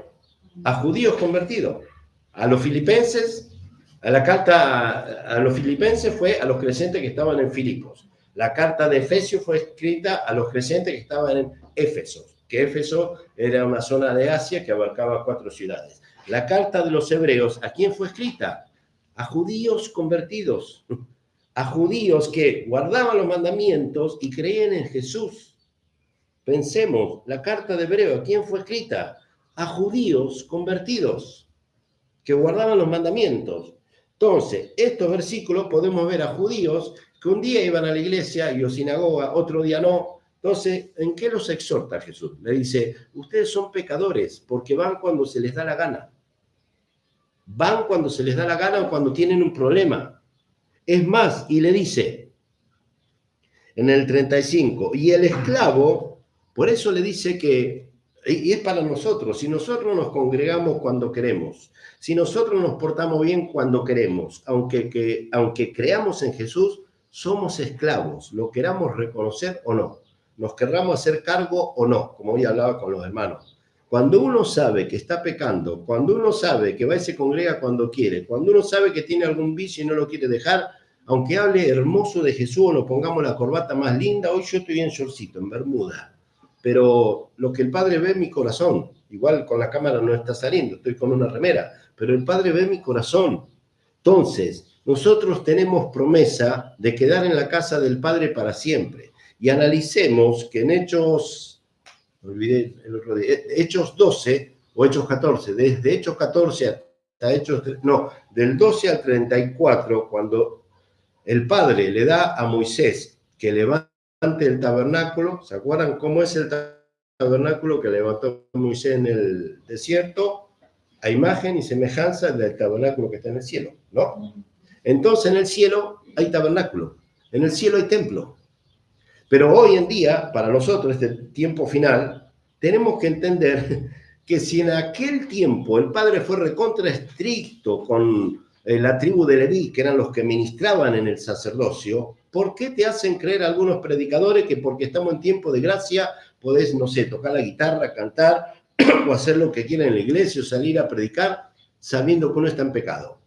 a judíos convertidos. A los filipenses, a la carta a los filipenses fue a los creyentes que estaban en Filipos. La carta de Efesios fue escrita a los creyentes que estaban en Éfeso, que Éfeso era una zona de Asia que abarcaba 4 ciudades. La carta de los hebreos, ¿a quién fue escrita? A judíos convertidos, a judíos que guardaban los mandamientos y creían en Jesús. Pensemos, la carta de Hebreo, ¿a quién fue escrita? A judíos convertidos, que guardaban los mandamientos. Entonces, estos versículos podemos ver a judíos que un día iban a la iglesia y o sinagoga, otro día no. Entonces, ¿en qué los exhorta Jesús? Le dice, ustedes son pecadores porque van cuando se les da la gana. Van cuando se les da la gana o cuando tienen un problema. Es más, y le dice, en el 35, y el esclavo, por eso le dice que, y es para nosotros, si nosotros nos congregamos cuando queremos, si nosotros nos portamos bien cuando queremos, aunque creamos en Jesús, somos esclavos, lo queramos reconocer o no, nos querramos hacer cargo o no, como hoy hablaba con los hermanos. Cuando uno sabe que está pecando, cuando uno sabe que va y se congrega cuando quiere, cuando uno sabe que tiene algún vicio y no lo quiere dejar, aunque hable hermoso de Jesús o nos pongamos la corbata más linda, hoy yo estoy en shortcito, en bermuda, pero lo que el Padre ve en mi corazón, igual con la cámara no está saliendo, estoy con una remera, pero el Padre ve mi corazón. Entonces, nosotros tenemos promesa de quedar en la casa del Padre para siempre. Y analicemos que en Hechos 12 o Hechos 14, desde Hechos 14 hasta del 12 al 34, cuando el Padre le da a Moisés que levante el tabernáculo, ¿se acuerdan cómo es el tabernáculo que levantó Moisés en el desierto? A imagen y semejanza del tabernáculo que está en el cielo, ¿no? Entonces en el cielo hay tabernáculo, en el cielo hay templo. Pero hoy en día, para nosotros, este tiempo final, tenemos que entender que si en aquel tiempo el Padre fue recontra estricto con la tribu de Leví, que eran los que ministraban en el sacerdocio, ¿por qué te hacen creer algunos predicadores que porque estamos en tiempo de gracia podés, no sé, tocar la guitarra, cantar o hacer lo que quieran en la iglesia o salir a predicar sabiendo que uno está en pecado?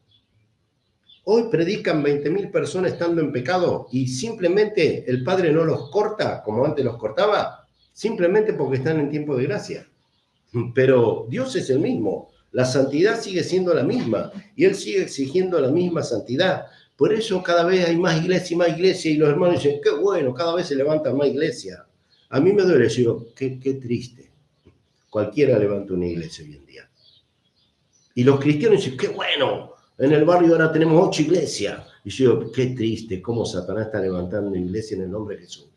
Hoy predican 20.000 personas estando en pecado y simplemente el Padre no los corta como antes los cortaba, simplemente porque están en tiempo de gracia. Pero Dios es el mismo, la santidad sigue siendo la misma y Él sigue exigiendo la misma santidad. Por eso cada vez hay más iglesia y los hermanos dicen, qué bueno, cada vez se levantan más iglesias. A mí me duele, yo digo, qué triste. Cualquiera levanta una iglesia hoy en día. Y los cristianos dicen, qué bueno, en el barrio ahora tenemos 8 iglesias. Y yo digo, qué triste cómo Satanás está levantando una iglesia en el nombre de Jesús.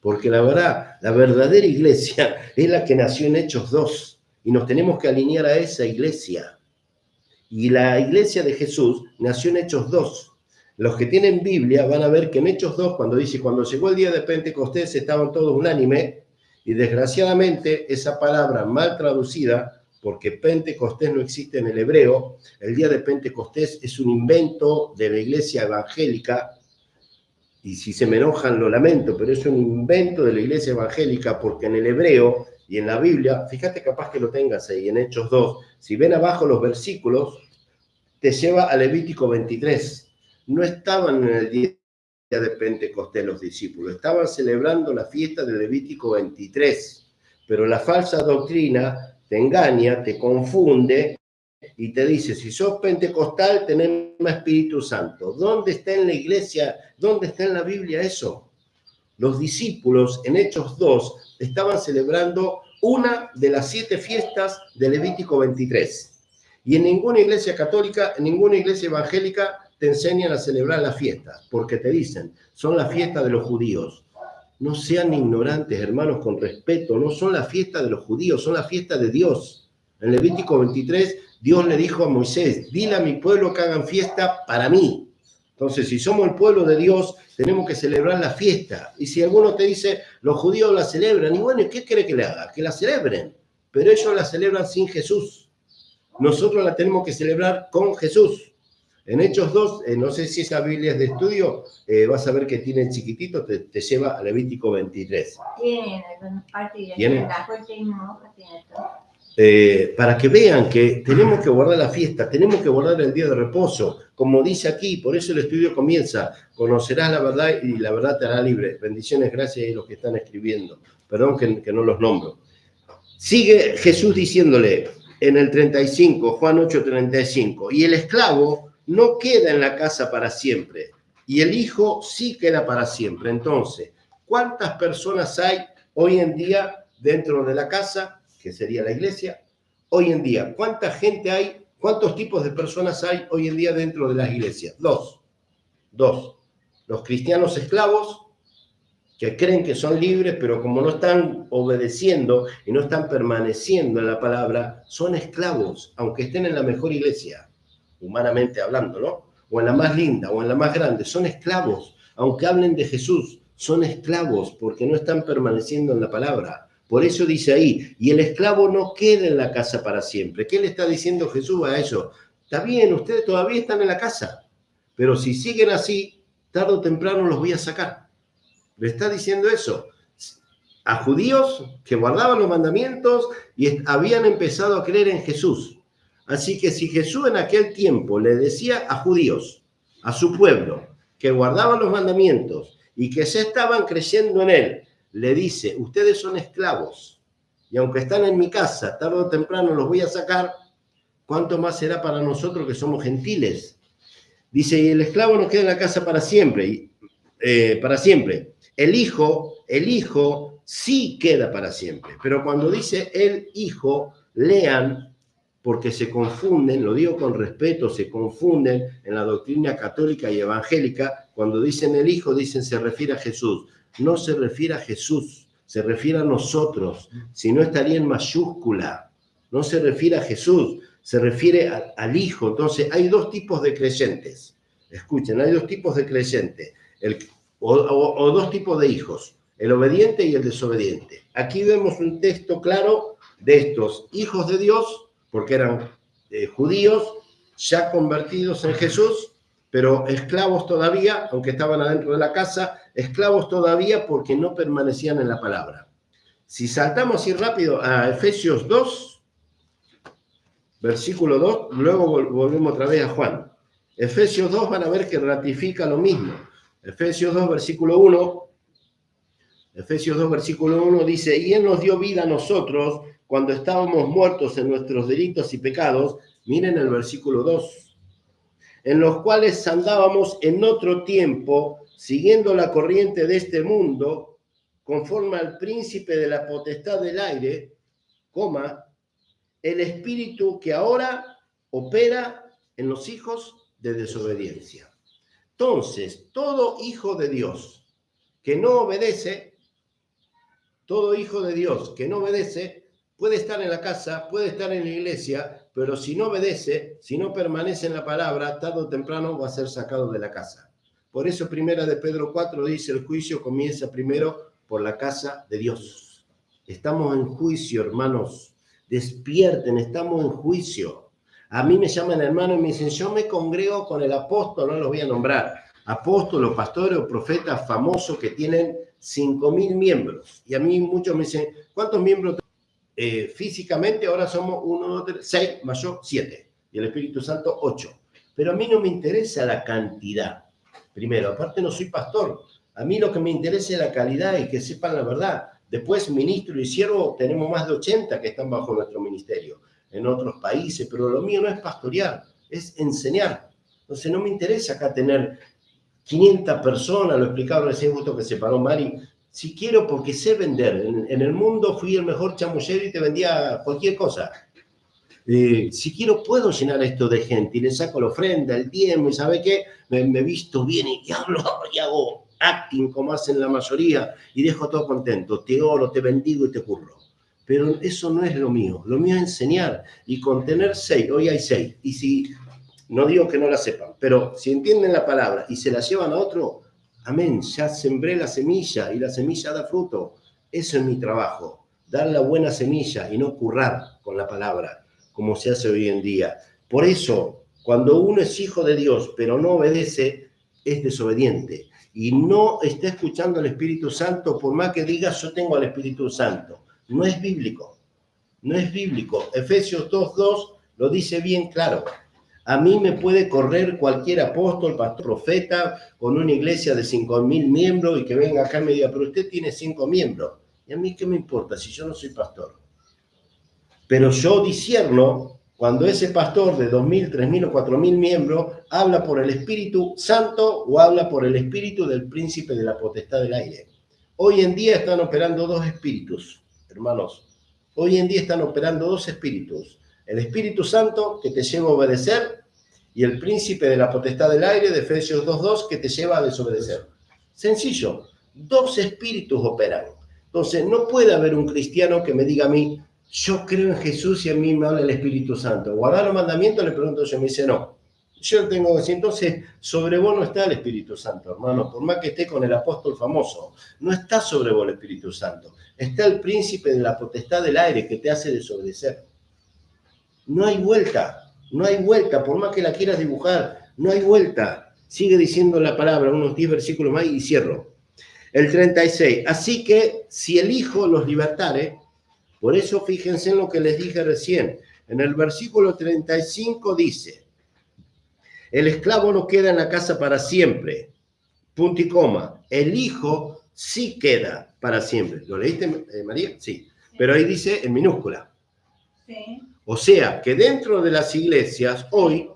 Porque la verdad, la verdadera iglesia es la que nació en Hechos 2. Y nos tenemos que alinear a esa iglesia. Y la iglesia de Jesús nació en Hechos 2. Los que tienen Biblia van a ver que en Hechos 2, cuando dice, cuando llegó el día de Pentecostés, estaban todos unánime. Y desgraciadamente, esa palabra mal traducida, porque Pentecostés no existe en el hebreo, el día de Pentecostés es un invento de la iglesia evangélica. Y si se me enojan, lo lamento, pero es un invento de la iglesia evangélica, porque en el hebreo y en la Biblia, fíjate, capaz que lo tengas ahí en Hechos 2, si ven abajo los versículos, te lleva a Levítico 23. No estaban en el día de Pentecostés los discípulos, estaban celebrando la fiesta de Levítico 23, pero la falsa doctrina te engaña, te confunde y te dice, si sos pentecostal, tenés más Espíritu Santo. ¿Dónde está en la iglesia? ¿Dónde está en la Biblia eso? Los discípulos en Hechos 2 estaban celebrando una de las 7 fiestas de Levítico 23. Y en ninguna iglesia católica, en ninguna iglesia evangélica te enseñan a celebrar las fiestas, porque te dicen, son las fiestas de los judíos. No sean ignorantes, hermanos, con respeto, no son las fiestas de los judíos, son las fiestas de Dios. En Levítico 23, Dios le dijo a Moisés, dile a mi pueblo que hagan fiesta para mí. Entonces, si somos el pueblo de Dios, tenemos que celebrar la fiesta. Y si alguno te dice, los judíos la celebran, y bueno, ¿qué quiere que le haga? Que la celebren. Pero ellos la celebran sin Jesús. Nosotros la tenemos que celebrar con Jesús. En Hechos 2, no sé si esa Biblia es de estudio, vas a ver que tiene chiquitito, te lleva a Levítico 23. Tiene algunas partes y ¿Tiene? en la última hoja tiene todo. Para que vean que tenemos que guardar la fiesta, tenemos que guardar el día de reposo, como dice aquí, por eso el estudio comienza, conocerás la verdad y la verdad te hará libre. Bendiciones, gracias a los que están escribiendo, perdón que no los nombro. Sigue Jesús diciéndole en el 35, Juan 8:35, y el esclavo no queda en la casa para siempre, y el hijo sí queda para siempre. Entonces, ¿cuántas personas hay hoy en día dentro de la casa, que sería la iglesia? Hoy en día, ¿cuánta gente hay? ¿Cuántos tipos de personas hay hoy en día dentro de las iglesias? Dos. Los cristianos esclavos, que creen que son libres, pero como no están obedeciendo y no están permaneciendo en la palabra, son esclavos, aunque estén en la mejor iglesia, humanamente hablando, ¿no? O en la más linda, o en la más grande, son esclavos, aunque hablen de Jesús, son esclavos, porque no están permaneciendo en la palabra. Por eso dice ahí, y el esclavo no queda en la casa para siempre. ¿Qué le está diciendo Jesús a ellos? Está bien, ustedes todavía están en la casa, pero si siguen así, tarde o temprano los voy a sacar. Le está diciendo eso a judíos que guardaban los mandamientos y habían empezado a creer en Jesús. Así que si Jesús en aquel tiempo le decía a judíos, a su pueblo, que guardaban los mandamientos y que se estaban creyendo en él, le dice, ustedes son esclavos, y aunque están en mi casa, tarde o temprano los voy a sacar, ¿cuánto más será para nosotros que somos gentiles? Dice, y el esclavo no queda en la casa para siempre, para siempre. El hijo sí queda para siempre. Pero cuando dice el hijo, lean, porque se confunden, lo digo con respeto, se confunden en la doctrina católica y evangélica. Cuando dicen el hijo, dicen se refiere a Jesús. No se refiere a Jesús, se refiere a nosotros. Si no, estaría en mayúscula. No se refiere a Jesús, se refiere al hijo. Entonces, hay dos tipos de creyentes. Escuchen, hay dos tipos de creyentes. O dos tipos de hijos, el obediente y el desobediente. Aquí vemos un texto claro de estos hijos de Dios, porque eran judíos ya convertidos en Jesús, pero esclavos todavía, aunque estaban adentro de la casa, esclavos todavía porque no permanecían en la palabra. Si saltamos así rápido a Efesios 2, versículo 2, luego volvemos otra vez a Juan. Efesios 2 van a ver que ratifica lo mismo. Efesios 2, versículo 1. Efesios 2, versículo 1 dice, y Él nos dio vida a nosotros cuando estábamos muertos en nuestros delitos y pecados. Miren el versículo 2. En los cuales andábamos en otro tiempo, siguiendo la corriente de este mundo, conforme al príncipe de la potestad del aire, el espíritu que ahora opera en los hijos de desobediencia. Entonces, todo hijo de Dios que no obedece, puede estar en la casa, puede estar en la iglesia, pero si no obedece, si no permanece en la palabra, tarde o temprano va a ser sacado de la casa. Por eso primera de Pedro 4 dice, el juicio comienza primero por la casa de Dios. Estamos en juicio, hermanos. Despierten, estamos en juicio. A mí me llaman hermano y me dicen, yo me congrego con el apóstol, no los voy a nombrar, apóstol o pastores o profetas famosos que tienen 5.000 miembros. Y a mí muchos me dicen, ¿cuántos miembros? Físicamente ahora somos 1, 2, 3, 6, más yo, 7. Y el Espíritu Santo, 8. Pero a mí no me interesa la cantidad. Primero, aparte no soy pastor. A mí lo que me interesa es la calidad y que sepan la verdad. Después, ministro y siervo, tenemos más de 80 que están bajo nuestro ministerio en otros países, pero lo mío no es pastorear, es enseñar. Entonces no me interesa acá tener 500 personas, lo explicaba recién justo que se paró Mari, si quiero porque sé vender. En el mundo fui el mejor chamullero y te vendía cualquier cosa. Si quiero puedo llenar esto de gente y le saco la ofrenda, el diezmo y ¿sabe qué? Me visto bien y hablo y hago acting como hacen la mayoría y dejo todo contento. Te oro, te bendigo y te curro. Pero eso no es lo mío es enseñar y con tener 6, hoy hay 6, y si, no digo que no la sepan, pero si entienden la palabra y se la llevan a otro, amén, ya sembré la semilla y la semilla da fruto. Eso es mi trabajo, dar la buena semilla y no currar con la palabra, como se hace hoy en día. Por eso, cuando uno es hijo de Dios, pero no obedece, es desobediente y no está escuchando al Espíritu Santo, por más que diga yo tengo al Espíritu Santo. No es bíblico, no es bíblico. Efesios 2:2 lo dice bien claro. A mí me puede correr cualquier apóstol, pastor, profeta, con una iglesia de 5.000 miembros y que venga acá y me diga, pero usted tiene 5 miembros. ¿Y a mí qué me importa si yo no soy pastor? Pero yo discierno cuando ese pastor de 2.000, 3.000 o 4.000 miembros habla por el Espíritu Santo o habla por el Espíritu del príncipe de la potestad del aire. Hoy en día están operando dos espíritus. Hermanos, hoy en día están operando dos espíritus. El Espíritu Santo que te lleva a obedecer y el príncipe de la potestad del aire de Efesios 2:2 que te lleva a desobedecer. Sencillo, dos espíritus operan. Entonces, no puede haber un cristiano que me diga a mí, yo creo en Jesús y a mí me habla el Espíritu Santo. Guardar los mandamientos, le pregunto yo, me dice no. Yo tengo que decir, entonces, sobre vos no está el Espíritu Santo, hermano, por más que esté con el apóstol famoso. No está sobre vos el Espíritu Santo. Está el príncipe de la potestad del aire que te hace desobedecer. No hay vuelta, por más que la quieras dibujar, no hay vuelta. Sigue diciendo la palabra, unos 10 versículos más y cierro. El 36, así que si el Hijo los libertare, por eso fíjense en lo que les dije recién. En el versículo 35 dice, el esclavo no queda en la casa para siempre, punto y coma. El Hijo sí queda para siempre. ¿Lo leíste, María? Sí. Pero ahí dice en minúscula. Sí. O sea, que dentro de las iglesias hoy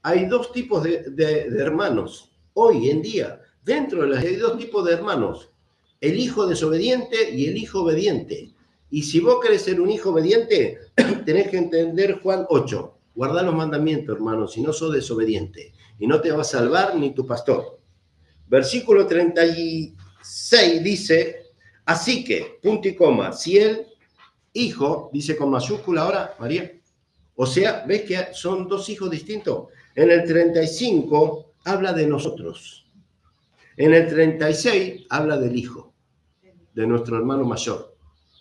hay dos tipos de hermanos. Hoy en día, dentro de las hay dos tipos de hermanos. El hijo desobediente y el hijo obediente. Y si vos querés ser un hijo obediente, tenés que entender Juan 8. Guardá los mandamientos, hermano, si no sos desobediente. Y no te va a salvar ni tu pastor. Versículo 36 dice, así que, punto y coma, si el hijo, dice con mayúscula ahora, María, o sea, ¿ves que son dos hijos distintos? En el 35 habla de nosotros. En el 36 habla del hijo, de nuestro hermano mayor,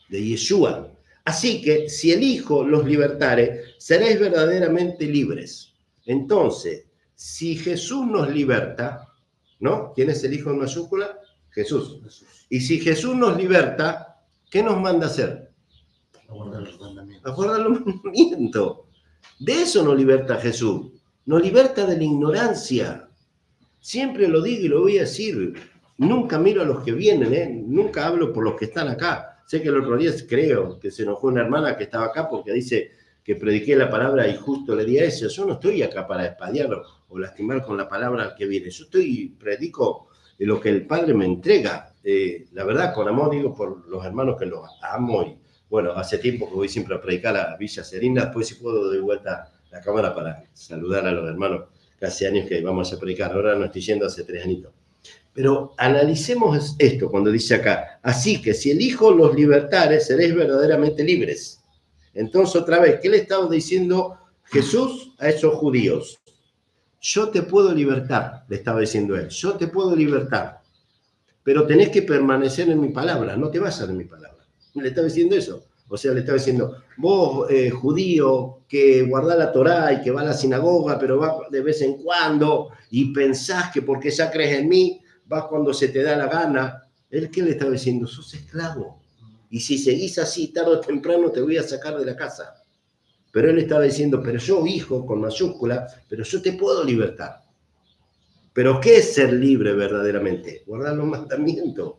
de Yeshua. Así que si el hijo los libertare, seréis verdaderamente libres. Entonces, si Jesús nos liberta, ¿no? ¿Quién es el hijo en mayúscula? Jesús. Y si Jesús nos liberta, ¿qué nos manda a hacer? A guardar los mandamientos. A guardar los mandamientos. De eso nos liberta Jesús. Nos liberta de la ignorancia. Siempre lo digo y lo voy a decir. Nunca miro a los que vienen, ¿eh? Nunca hablo por los que están acá. Sé que el otro día creo que se enojó una hermana que estaba acá porque dice que prediqué la palabra y justo le di a eso. Yo no estoy acá para espadearlo o lastimar con la palabra al que viene. Yo predico lo que el Padre me entrega. La verdad, con amor digo por los hermanos que los amo y bueno, hace tiempo que voy siempre a predicar a Villa Serena. Después si puedo doy vuelta la cámara para saludar a los hermanos que hace años que vamos a predicar. Ahora no estoy yendo hace 3 añitos. Pero analicemos esto cuando dice acá. Así que si el Hijo los libertare, seréis verdaderamente libres. Entonces otra vez, ¿qué le estaba diciendo Jesús a esos judíos? Yo te puedo libertar, le estaba diciendo él. Yo te puedo libertar. Pero tenés que permanecer en mi palabra. No te vas a de mi palabra. Le estaba diciendo eso. O sea, le estaba diciendo, vos, judío, que guardás la Torá y que va a la sinagoga, pero vas de vez en cuando y pensás que porque ya crees en mí, vas cuando se te da la gana. ¿Él qué le estaba diciendo? Sos esclavo. Y si seguís así, tarde o temprano te voy a sacar de la casa. Pero él estaba diciendo, pero yo, hijo, con mayúscula, pero yo te puedo libertar. ¿Pero qué es ser libre verdaderamente? Guardar los mandamientos.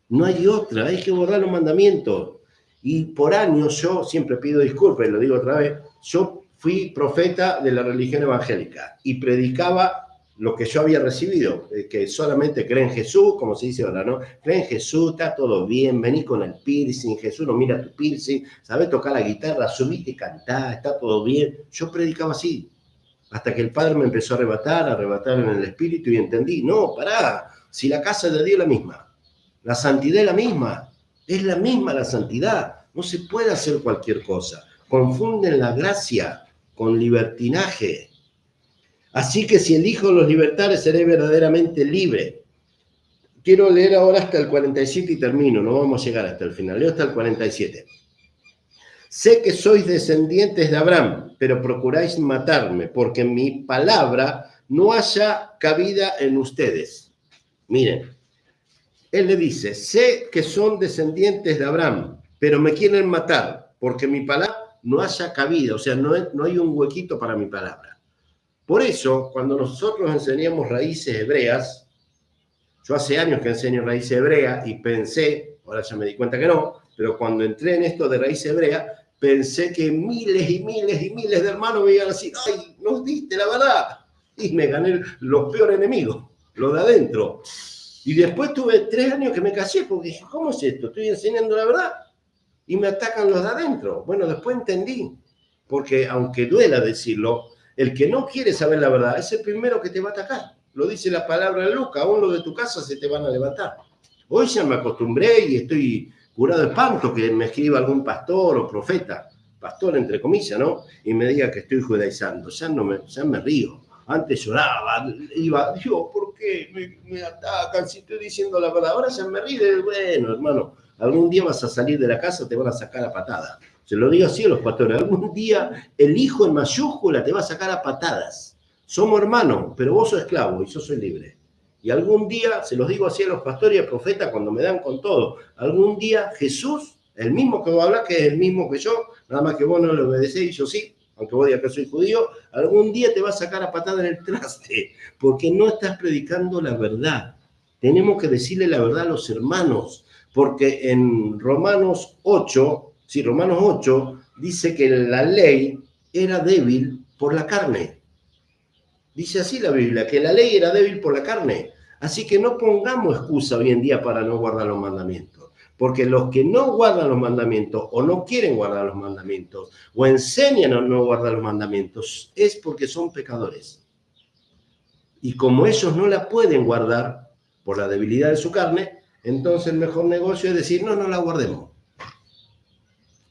No hay otra, hay que guardar los mandamientos. Y por años yo siempre pido disculpas, y lo digo otra vez, yo fui profeta de la religión evangélica y predicaba lo que yo había recibido, que solamente cree en Jesús, como se dice ahora, ¿no? Cree en Jesús, está todo bien, vení con el piercing, Jesús no mira tu piercing, sabés tocar la guitarra, subite y cantá, está todo bien. Yo predicaba así, hasta que el Padre me empezó a arrebatar en el espíritu y entendí, no, pará, si la casa de Dios es la misma. La santidad es la misma la santidad. No se puede hacer cualquier cosa. Confunden la gracia con libertinaje. Así que si el Hijo los libertare, seré verdaderamente libre. Quiero leer ahora hasta el 47 y termino. No vamos a llegar hasta el final. Leo hasta el 47. Sé que sois descendientes de Abraham, pero procuráis matarme, porque mi palabra no haya cabida en ustedes. Miren. Él le dice, sé que son descendientes de Abraham, pero me quieren matar, porque mi palabra no haya cabida, o sea, no hay un huequito para mi palabra. Por eso, cuando nosotros enseñamos raíces hebreas, yo hace años que enseño raíces hebreas y pensé, ahora ya me di cuenta que no, pero cuando entré en esto de raíces hebreas, pensé que miles y miles y miles de hermanos me iban a decir, ¡ay, nos diste la verdad! Y me gané los peores enemigos, los de adentro. Y después tuve 3 años que me callé porque dije, ¿cómo es esto? Estoy enseñando la verdad y me atacan los de adentro. Bueno, después entendí, porque aunque duela decirlo, el que no quiere saber la verdad es el primero que te va a atacar. Lo dice la palabra de Lucas, aún los de tu casa se te van a levantar. Hoy ya me acostumbré y estoy curado de espanto que me escriba algún pastor o profeta, pastor entre comillas, ¿no? Y me diga que estoy judaizando. Ya me río. Antes lloraba, iba, Dios, ¿por qué me atacan si estoy diciendo la verdad? Ahora ya me ríe, bueno, hermano, algún día vas a salir de la casa, te van a sacar a patada. Se lo digo así a los pastores, algún día el hijo en mayúscula te va a sacar a patadas. Somos hermanos, pero vos sos esclavo y yo soy libre. Y algún día, se los digo así a los pastores y a profetas cuando me dan con todo, algún día Jesús, el mismo que vos hablás, que es el mismo que yo, nada más que vos no le obedecés y yo sí, aunque vos digas que soy judío, algún día te va a sacar a patada en el traste, porque no estás predicando la verdad. tenemos que decirle la verdad a los hermanos, porque en Romanos 8 dice que la ley era débil por la carne. Dice así la Biblia, que la ley era débil por la carne. Así que no pongamos excusa hoy en día para no guardar los mandamientos. Porque los que no guardan los mandamientos o no quieren guardar los mandamientos o enseñan a no guardar los mandamientos es porque son pecadores. Y como ellos no la pueden guardar por la debilidad de su carne, entonces el mejor negocio es decir, no la guardemos.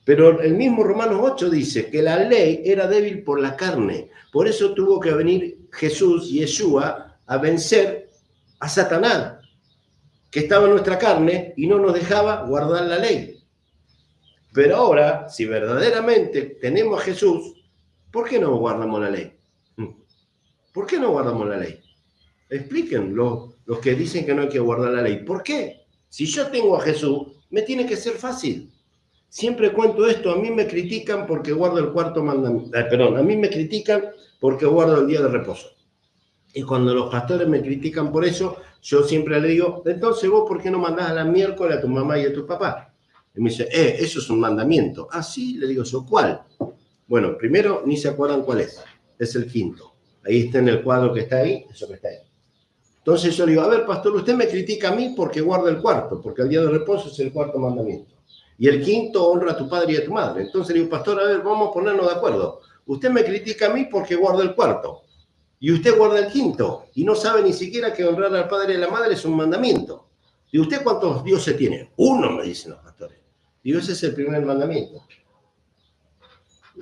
Pero el mismo Romanos 8 dice que la ley era débil por la carne. Por eso tuvo que venir Jesús, Yeshua, a vencer a Satanás, que estaba en nuestra carne y no nos dejaba guardar la ley. Pero ahora, si verdaderamente tenemos a Jesús, ¿por qué no guardamos la ley? ¿Por qué no guardamos la ley? Expliquen los que dicen que no hay que guardar la ley. ¿Por qué? Si yo tengo a Jesús, me tiene que ser fácil. Siempre cuento esto, a mí me critican porque guardo el cuarto mandamiento. A mí me critican porque guardo el día de reposo. Y cuando los pastores me critican por eso, yo siempre le digo, entonces vos, ¿por qué no mandás a la miércoles a tu mamá y a tu papá? Y me dice, eso es un mandamiento. Ah, sí, le digo yo, ¿cuál? Bueno, primero, ni se acuerdan cuál es. Es el quinto. Ahí está en el cuadro que está ahí, eso que está ahí. Entonces yo le digo, a ver, pastor, usted me critica a mí porque guarda el cuarto, porque el día de reposo es el cuarto mandamiento. Y el quinto, honra a tu padre y a tu madre. Entonces le digo, pastor, a ver, vamos a ponernos de acuerdo. Usted me critica a mí porque guarda el cuarto. Y usted guarda el quinto. Y no sabe ni siquiera que honrar al padre y a la madre es un mandamiento. ¿Y usted cuántos dioses tiene? Uno, me dicen los pastores. Digo, ese es el primer mandamiento.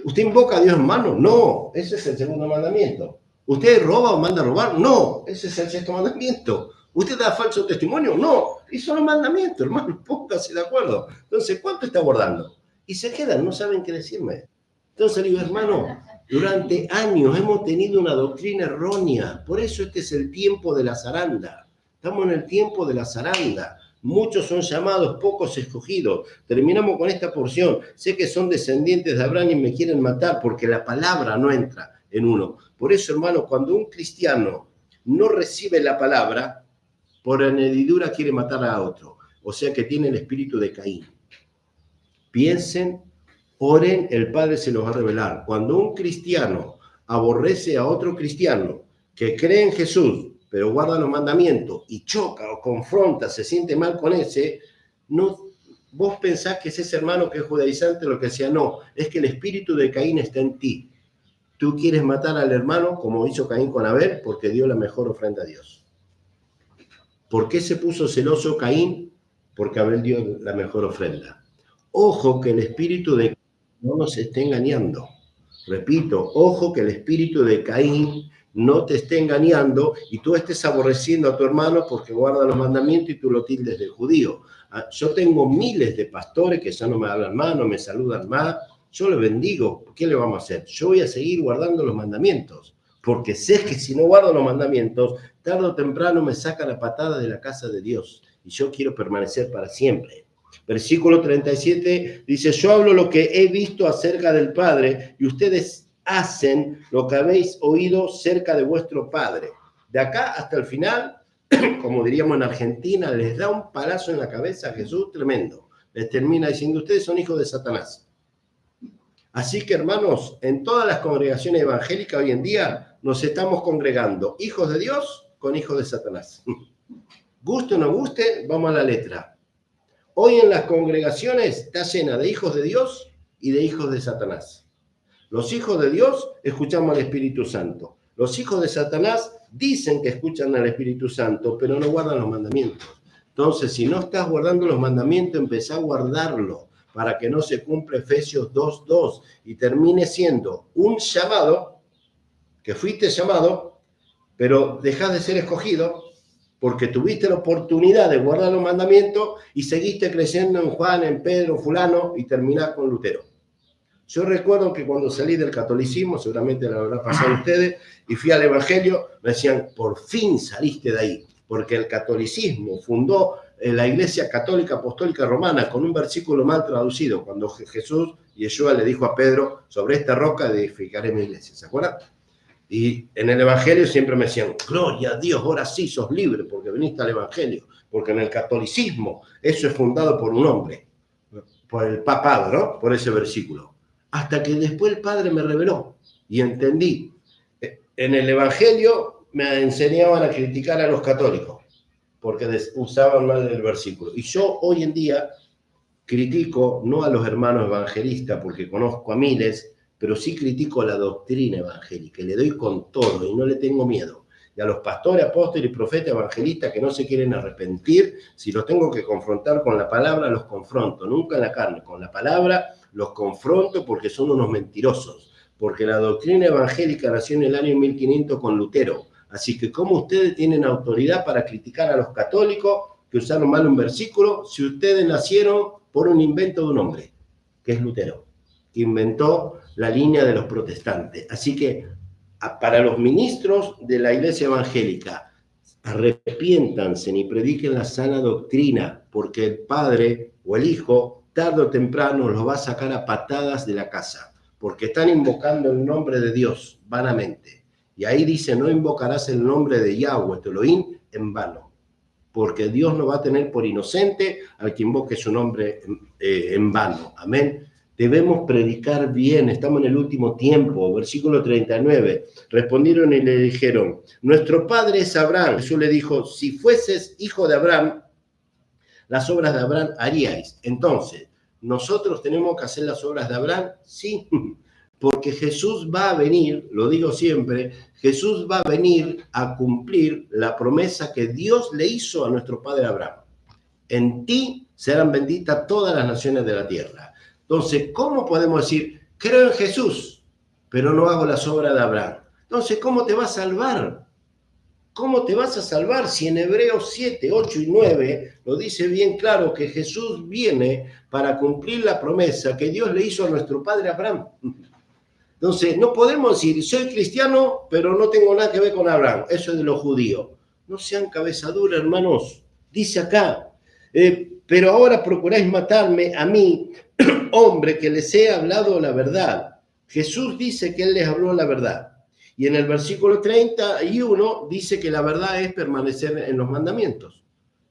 ¿Usted invoca a Dios en mano? No, ese es el segundo mandamiento. ¿Usted roba o manda a robar? No, ese es el sexto mandamiento. ¿Usted da falso testimonio? No, y son los mandamientos, hermano, póngase de acuerdo. Entonces, ¿cuánto está guardando? Y se quedan, no saben qué decirme. Entonces digo, hermano, durante años hemos tenido una doctrina errónea. Por eso este es el tiempo de la zaranda. Estamos en el tiempo de la zaranda. Muchos son llamados, pocos escogidos. Terminamos con esta porción. Sé que son descendientes de Abraham y me quieren matar porque la palabra no entra en uno. Por eso, hermano, cuando un cristiano no recibe la palabra, por añadidura quiere matar a otro. O sea que tiene el espíritu de Caín. Piensen, oren, el Padre se los va a revelar. Cuando un cristiano aborrece a otro cristiano que cree en Jesús, pero guarda los mandamientos y choca o confronta, se siente mal con ese, no, vos pensás que es ese hermano que es judaizante lo que sea, no, es que el espíritu de Caín está en ti. Tú quieres matar al hermano como hizo Caín con Abel porque dio la mejor ofrenda a Dios. ¿Por qué se puso celoso Caín? Porque Abel dio la mejor ofrenda. Ojo que el espíritu de Caín no nos esté engañando. Repito, ojo que el espíritu de Caín no te esté engañando y tú estés aborreciendo a tu hermano porque guarda los mandamientos y tú lo tildes de judío. Yo tengo miles de pastores que ya no me hablan más, no me saludan más. Yo les bendigo. ¿Qué le vamos a hacer? Yo voy a seguir guardando los mandamientos. Porque sé que si no guardo los mandamientos, tarde o temprano me sacan a patada de la casa de Dios. Y yo quiero permanecer para siempre. Versículo 37 dice, yo hablo lo que he visto acerca del Padre y ustedes hacen lo que habéis oído cerca de vuestro Padre. De acá hasta el final, como diríamos en Argentina, les da un palazo en la cabeza a Jesús tremendo. Les termina diciendo, ustedes son hijos de Satanás. Así que, hermanos, en todas las congregaciones evangélicas hoy en día nos estamos congregando hijos de Dios con hijos de Satanás. Guste o no guste, vamos a la letra. Hoy en las congregaciones está llena de hijos de Dios y de hijos de Satanás. Los hijos de Dios escuchamos al Espíritu Santo. Los hijos de Satanás dicen que escuchan al Espíritu Santo, pero no guardan los mandamientos. Entonces, si no estás guardando los mandamientos, empezá a guardarlo, para que no se cumpla Efesios 2:2 y termine siendo un llamado, que fuiste llamado, pero dejás de ser escogido porque tuviste la oportunidad de guardar los mandamientos y seguiste creciendo en Juan, en Pedro, fulano y terminás con Lutero. Yo recuerdo que cuando salí del catolicismo, seguramente lo habrá pasado a ustedes, y fui al Evangelio, me decían, por fin saliste de ahí, porque el catolicismo fundó la Iglesia Católica Apostólica Romana con un versículo mal traducido, cuando Jesús, Yeshua le dijo a Pedro, sobre esta roca edificaré mi iglesia, ¿se acuerdan? Y en el Evangelio siempre me decían, gloria a Dios, ahora sí sos libre porque viniste al Evangelio. Porque en el catolicismo eso es fundado por un hombre, por el papado, ¿no? Por ese versículo. Hasta que después el Padre me reveló y entendí. En el Evangelio me enseñaban a criticar a los católicos porque usaban mal el versículo. Y yo hoy en día critico no a los hermanos evangelistas porque conozco a miles, pero sí critico la doctrina evangélica y le doy con todo y no le tengo miedo. Y a los pastores, apóstoles y profetas evangelistas que no se quieren arrepentir, si los tengo que confrontar con la palabra, los confronto, nunca en la carne, con la palabra los confronto porque son unos mentirosos, porque la doctrina evangélica nació en el año 1500 con Lutero. Así que ¿cómo ustedes tienen autoridad para criticar a los católicos que usaron mal un versículo si ustedes nacieron por un invento de un hombre, que es Lutero, que inventó la línea de los protestantes? Así que para los ministros de la iglesia evangélica, arrepiéntanse y prediquen la sana doctrina, porque el padre o el hijo, tarde o temprano, los va a sacar a patadas de la casa, porque están invocando el nombre de Dios vanamente. Y ahí dice, no invocarás el nombre de Yahweh, tu Elohim, en vano, porque Dios no va a tener por inocente al que invoque su nombre en vano. Amén. Debemos predicar bien, estamos en el último tiempo. Versículo 39. Respondieron y le dijeron, nuestro padre es Abraham. Jesús le dijo, si fueses hijo de Abraham, las obras de Abraham haríais. Entonces, ¿nosotros tenemos que hacer las obras de Abraham? Sí, porque Jesús va a venir, lo digo siempre, Jesús va a venir a cumplir la promesa que Dios le hizo a nuestro padre Abraham. En ti serán benditas todas las naciones de la tierra. Entonces, ¿cómo podemos decir, creo en Jesús, pero no hago las obras de Abraham? Entonces, ¿cómo te vas a salvar? ¿Cómo te vas a salvar si en Hebreos 7, 8 y 9 lo dice bien claro que Jesús viene para cumplir la promesa que Dios le hizo a nuestro padre Abraham? Entonces, no podemos decir, soy cristiano, pero no tengo nada que ver con Abraham. Eso es de los judíos. No sean cabeza dura, hermanos. Dice acá, pero ahora procuráis matarme a mí, hombre, que les he hablado la verdad. Jesús dice que él les habló la verdad. Y en el versículo 31 dice que la verdad es permanecer en los mandamientos.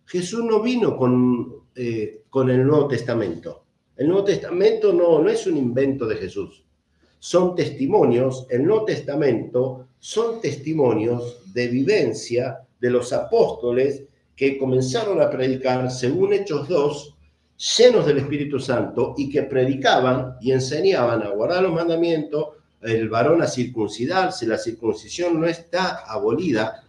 Jesús no vino con el Nuevo Testamento. El Nuevo Testamento no es un invento de Jesús. Son testimonios, el Nuevo Testamento son testimonios de vivencia de los apóstoles que comenzaron a predicar, según Hechos 2, llenos del Espíritu Santo y que predicaban y enseñaban a guardar los mandamientos, el varón a circuncidarse. La circuncisión no está abolida.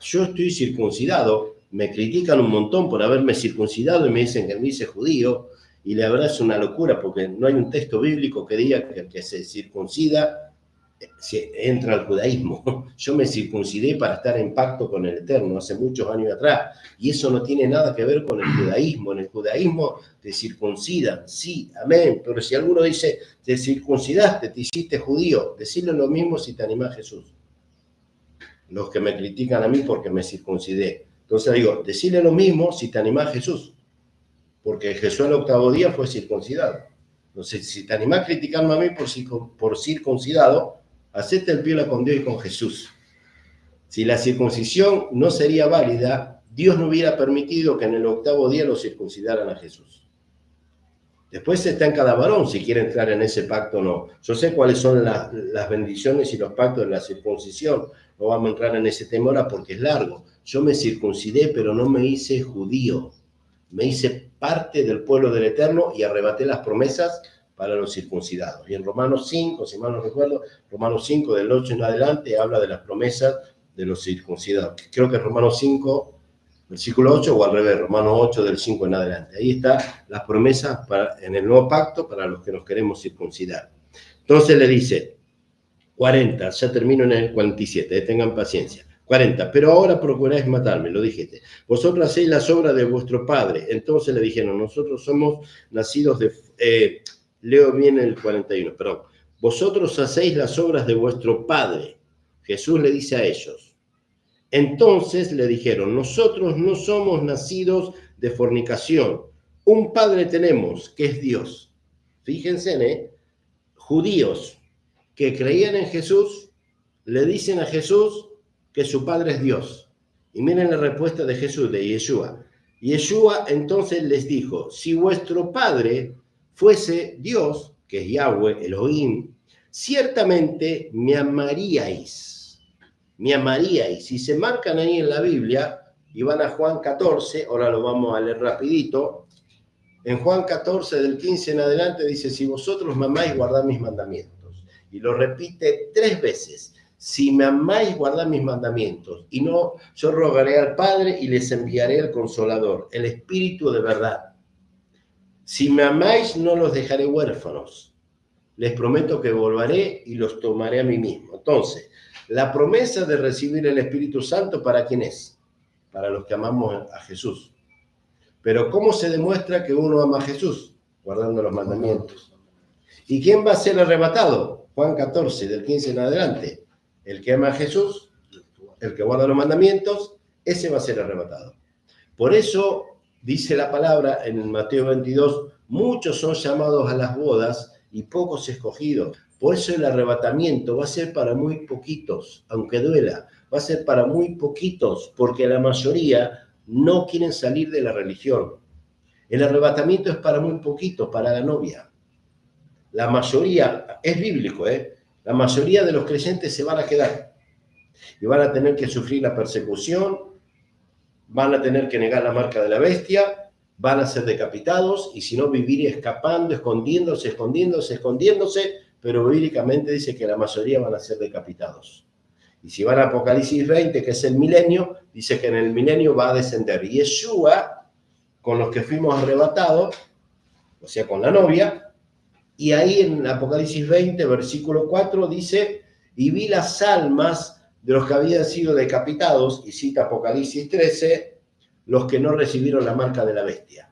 Yo estoy circuncidado, me critican un montón por haberme circuncidado y me dicen que me hice judío, y la verdad es una locura porque no hay un texto bíblico que diga que el que se circuncida entra al judaísmo. Yo me circuncidé para estar en pacto con el Eterno hace muchos años atrás, y eso no tiene nada que ver con el judaísmo. En el judaísmo te circuncidan, sí, amén, pero si alguno dice, te circuncidaste, te hiciste judío, decirle lo mismo si te animás a Jesús. Los que me critican a mí porque me circuncidé. Entonces digo, decirle lo mismo si te animás a Jesús, porque Jesús al octavo día fue circuncidado. Entonces, si te animás a criticarme a mí por circuncidado, hacete el piola con Dios y con Jesús. Si la circuncisión no sería válida, Dios no hubiera permitido que en el octavo día lo circuncidaran a Jesús. Después está en cada varón si quiere entrar en ese pacto o no. Yo sé cuáles son las bendiciones y los pactos de la circuncisión. No vamos a entrar en ese tema ahora porque es largo. Yo me circuncidé, pero no me hice judío. Me hice parte del pueblo del Eterno y arrebaté las promesas para los circuncidados. Y en Romanos 5, si mal no recuerdo, Romanos 5 del 8 en adelante habla de las promesas de los circuncidados. Creo que es Romanos 5, versículo 8 o al revés, Romanos 8 del 5 en adelante. Ahí están las promesas en el nuevo pacto para los que nos queremos circuncidar. Entonces le dice, 40, ya termino en el 47, tengan paciencia. 40, pero ahora procuráis matarme, lo dijiste. Vosotros hacéis las obras de vuestro padre. Entonces le dijeron, nosotros somos nacidos de... leo bien el 41, perdón. Vosotros hacéis las obras de vuestro padre. Jesús le dice a ellos. Entonces le dijeron, nosotros no somos nacidos de fornicación. Un padre tenemos, que es Dios. Fíjense, judíos que creían en Jesús, le dicen a Jesús que su Padre es Dios. Y miren la respuesta de Jesús, de Yeshua. Yeshua entonces les dijo, si vuestro Padre fuese Dios, que es Yahweh, Elohim, ciertamente me amaríais. Me amaríais. Si se marcan ahí en la Biblia y van a Juan 14, ahora lo vamos a leer rapidito. En Juan 14, del 15 en adelante, dice, si vosotros me amáis, guardad mis mandamientos. Y lo repite 3 veces. Si me amáis, guardad mis mandamientos. Y no, yo rogaré al Padre y les enviaré el Consolador, el Espíritu de verdad. Si me amáis, no los dejaré huérfanos. Les prometo que volveré y los tomaré a mí mismo. Entonces, la promesa de recibir el Espíritu Santo, ¿para quién es? Para los que amamos a Jesús. Pero ¿cómo se demuestra que uno ama a Jesús? Guardando los mandamientos. ¿Y quién va a ser arrebatado? Juan 14, del 15 en adelante. El que ama a Jesús, el que guarda los mandamientos, ese va a ser arrebatado. Por eso dice la palabra en Mateo 22, muchos son llamados a las bodas y pocos escogidos. Por eso el arrebatamiento va a ser para muy poquitos, aunque duela. Va a ser para muy poquitos, porque la mayoría no quieren salir de la religión. El arrebatamiento es para muy poquitos, para la novia. La mayoría, es bíblico, la mayoría de los creyentes se van a quedar y van a tener que sufrir la persecución, van a tener que negar la marca de la bestia, van a ser decapitados y si no vivir escapando, escondiéndose, pero bíblicamente dice que la mayoría van a ser decapitados. Y si van a Apocalipsis 20, que es el milenio, dice que en el milenio va a descender Yeshua con los que fuimos arrebatados, o sea, con la novia, y ahí en Apocalipsis 20, versículo 4, dice, y vi las almas de los que habían sido decapitados, y cita Apocalipsis 13, los que no recibieron la marca de la bestia.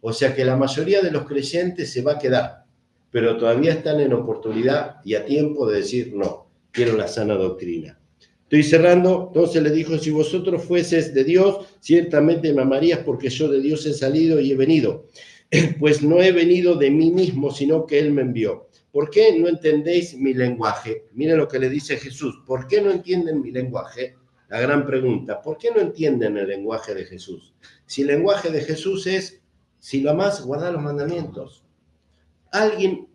O sea que la mayoría de los creyentes se va a quedar, pero todavía están en oportunidad y a tiempo de decir, no, quiero la sana doctrina. Estoy cerrando, entonces le dijo, si vosotros fueses de Dios, ciertamente me amarías porque yo de Dios he salido y he venido. Pues no he venido de mí mismo, sino que Él me envió. ¿Por qué no entendéis mi lenguaje? Miren lo que le dice Jesús. ¿Por qué no entienden mi lenguaje? La gran pregunta. ¿Por qué no entienden el lenguaje de Jesús? Si el lenguaje de Jesús es, si lo amás, guardá los mandamientos.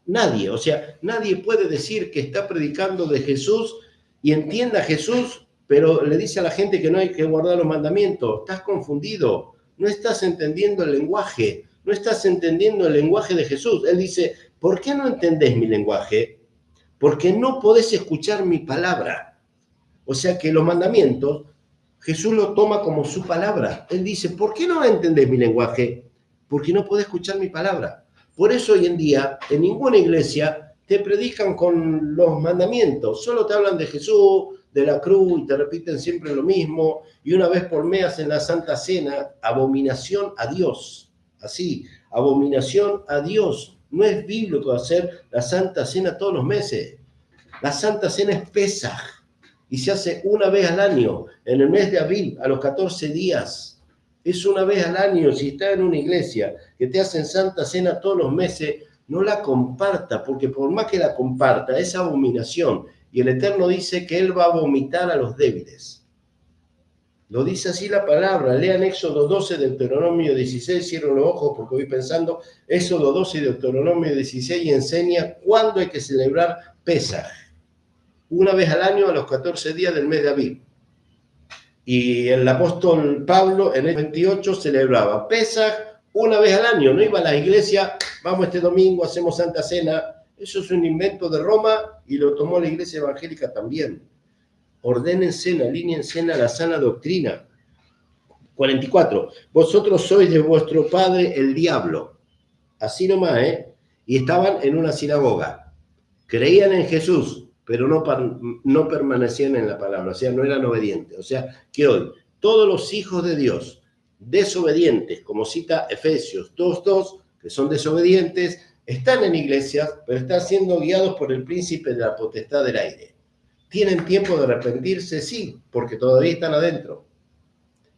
Nadie puede decir que está predicando de Jesús y entienda a Jesús, pero le dice a la gente que no hay que guardar los mandamientos. Estás confundido, no estás entendiendo el lenguaje, no estás entendiendo el lenguaje de Jesús. Él dice, ¿por qué no entendés mi lenguaje? Porque no podés escuchar mi palabra. O sea que los mandamientos, Jesús lo toma como su palabra. Él dice, ¿por qué no entendés mi lenguaje? Porque no podés escuchar mi palabra. Por eso hoy en día, en ninguna iglesia te predican con los mandamientos, solo te hablan de Jesús, de la cruz, y te repiten siempre lo mismo, y una vez por mes hacen la Santa Cena, abominación a Dios, así, abominación a Dios. No es bíblico hacer la Santa Cena todos los meses. La Santa Cena es Pesaj, y se hace una vez al año, en el mes de abril, a los 14 días. Es una vez al año. Si estás en una iglesia que te hacen Santa Cena todos los meses, no la comparta, porque por más que la comparta, es abominación. Y el Eterno dice que Él va a vomitar a los débiles. Lo dice así la palabra. Lean Éxodo 12, Deuteronomio 16, cierro los ojos porque voy pensando, Éxodo 12 y Deuteronomio 16 y enseña cuándo hay que celebrar Pesaj. Una vez al año a los 14 días del mes de Aviv. Y el apóstol Pablo en el 28 celebraba Pesaj una vez al año. No iba a la iglesia, vamos este domingo, hacemos Santa Cena. Eso es un invento de Roma y lo tomó la iglesia evangélica también. Ordénense, alíñense a la sana doctrina. 44. Vosotros sois de vuestro padre el diablo. Así nomás, Y estaban en una sinagoga. Creían en Jesús, pero no permanecían en la palabra, o sea, no eran obedientes. O sea, que hoy todos los hijos de Dios desobedientes, como cita Efesios 2:2, que son desobedientes, están en iglesias, pero están siendo guiados por el príncipe de la potestad del aire. ¿Tienen tiempo de arrepentirse? Sí, porque todavía están adentro.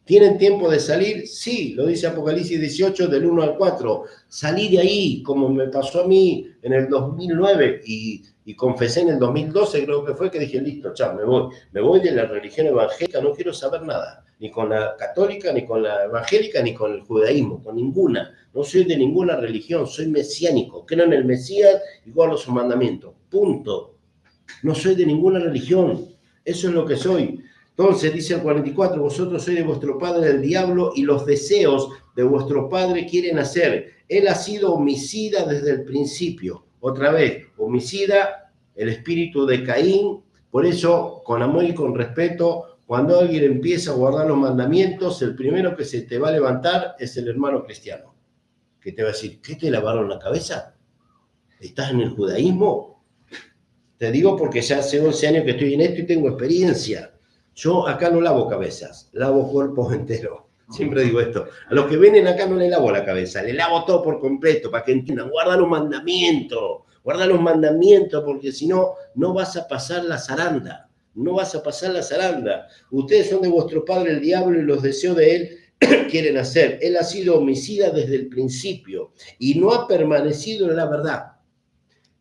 ¿Tienen tiempo de salir? Sí, lo dice Apocalipsis 18 del 1 al 4. Salí de ahí, como me pasó a mí en el 2009 y confesé en el 2012, creo que fue, que dije, listo, chao, me voy. Me voy de la religión evangélica, no quiero saber nada. Ni con la católica, ni con la evangélica, ni con el judaísmo, con ninguna. No soy de ninguna religión, soy mesiánico. Creo en el Mesías y guardo sus mandamientos. Punto. No soy de ninguna religión. Eso es lo que soy. Entonces, dice el 44, vosotros sois de vuestro padre el diablo y los deseos de vuestro padre quieren hacer. Él ha sido homicida desde el principio. Otra vez, homicida, el espíritu de Caín. Por eso, con amor y con respeto, cuando alguien empieza a guardar los mandamientos, el primero que se te va a levantar es el hermano cristiano. Que te va a decir, ¿qué te lavaron la cabeza? ¿Estás en el judaísmo? Te digo porque ya hace 11 años que estoy en esto y tengo experiencia. Yo acá no lavo cabezas, lavo cuerpos enteros. Siempre digo esto. A los que vienen acá no le lavo la cabeza, le lavo todo por completo para que entiendan. Guarda los mandamientos, porque si no, no vas a pasar la zaranda. No vas a pasar la zaranda. Ustedes son de vuestro padre el diablo y los deseos de él quieren hacer. Él ha sido homicida desde el principio y no ha permanecido en la verdad.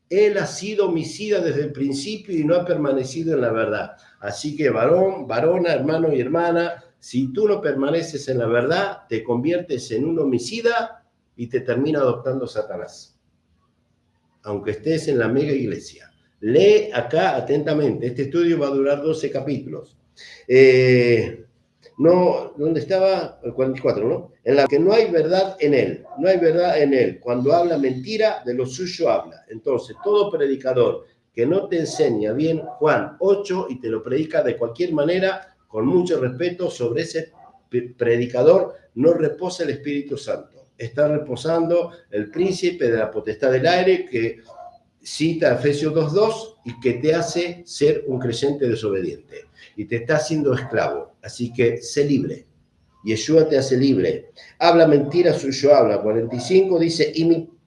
Él ha sido homicida desde el principio y no ha permanecido en la verdad. Así que varón, varona, hermano y hermana, si tú no permaneces en la verdad, te conviertes en un homicida y te termina adoptando Satanás. Aunque estés en la mega iglesia. Lee acá atentamente. Este estudio va a durar 12 capítulos. No, ¿dónde estaba? El 44, ¿no? En la que no hay verdad en él. No hay verdad en él. Cuando habla mentira, de lo suyo habla. Entonces, todo predicador que no te enseña bien Juan 8 y te lo predica de cualquier manera, con mucho respeto, sobre ese predicador no reposa el Espíritu Santo. Está reposando el príncipe de la potestad del aire que cita Efesios 2:2 y que te hace ser un creyente desobediente. Y te está haciendo esclavo. Así que sé libre. Yeshua te hace libre. Habla mentira, suyo habla. 45 dice,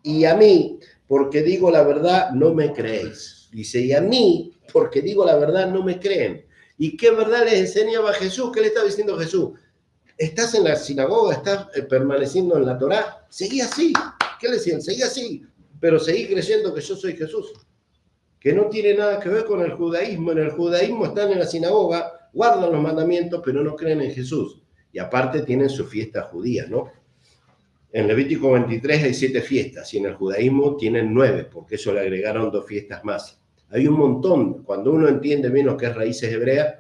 y a mí, porque digo la verdad, no me creéis. Dice, y a mí, porque digo la verdad, no me creen. ¿Y qué verdad les enseñaba Jesús? ¿Qué le estaba diciendo Jesús? ¿Estás en la sinagoga? ¿Estás permaneciendo en la Torá? Seguí así. ¿Qué le decían? Seguí así. Pero seguí creyendo que yo soy Jesús. Que no tiene nada que ver con el judaísmo. En el judaísmo están en la sinagoga, guardan los mandamientos, pero no creen en Jesús. Y aparte tienen su fiesta judía, ¿no? En Levítico 23 hay 7 fiestas, y en el judaísmo tienen 9, porque eso le agregaron 2 fiestas más. Hay un montón. Cuando uno entiende bien lo que es raíces hebreas,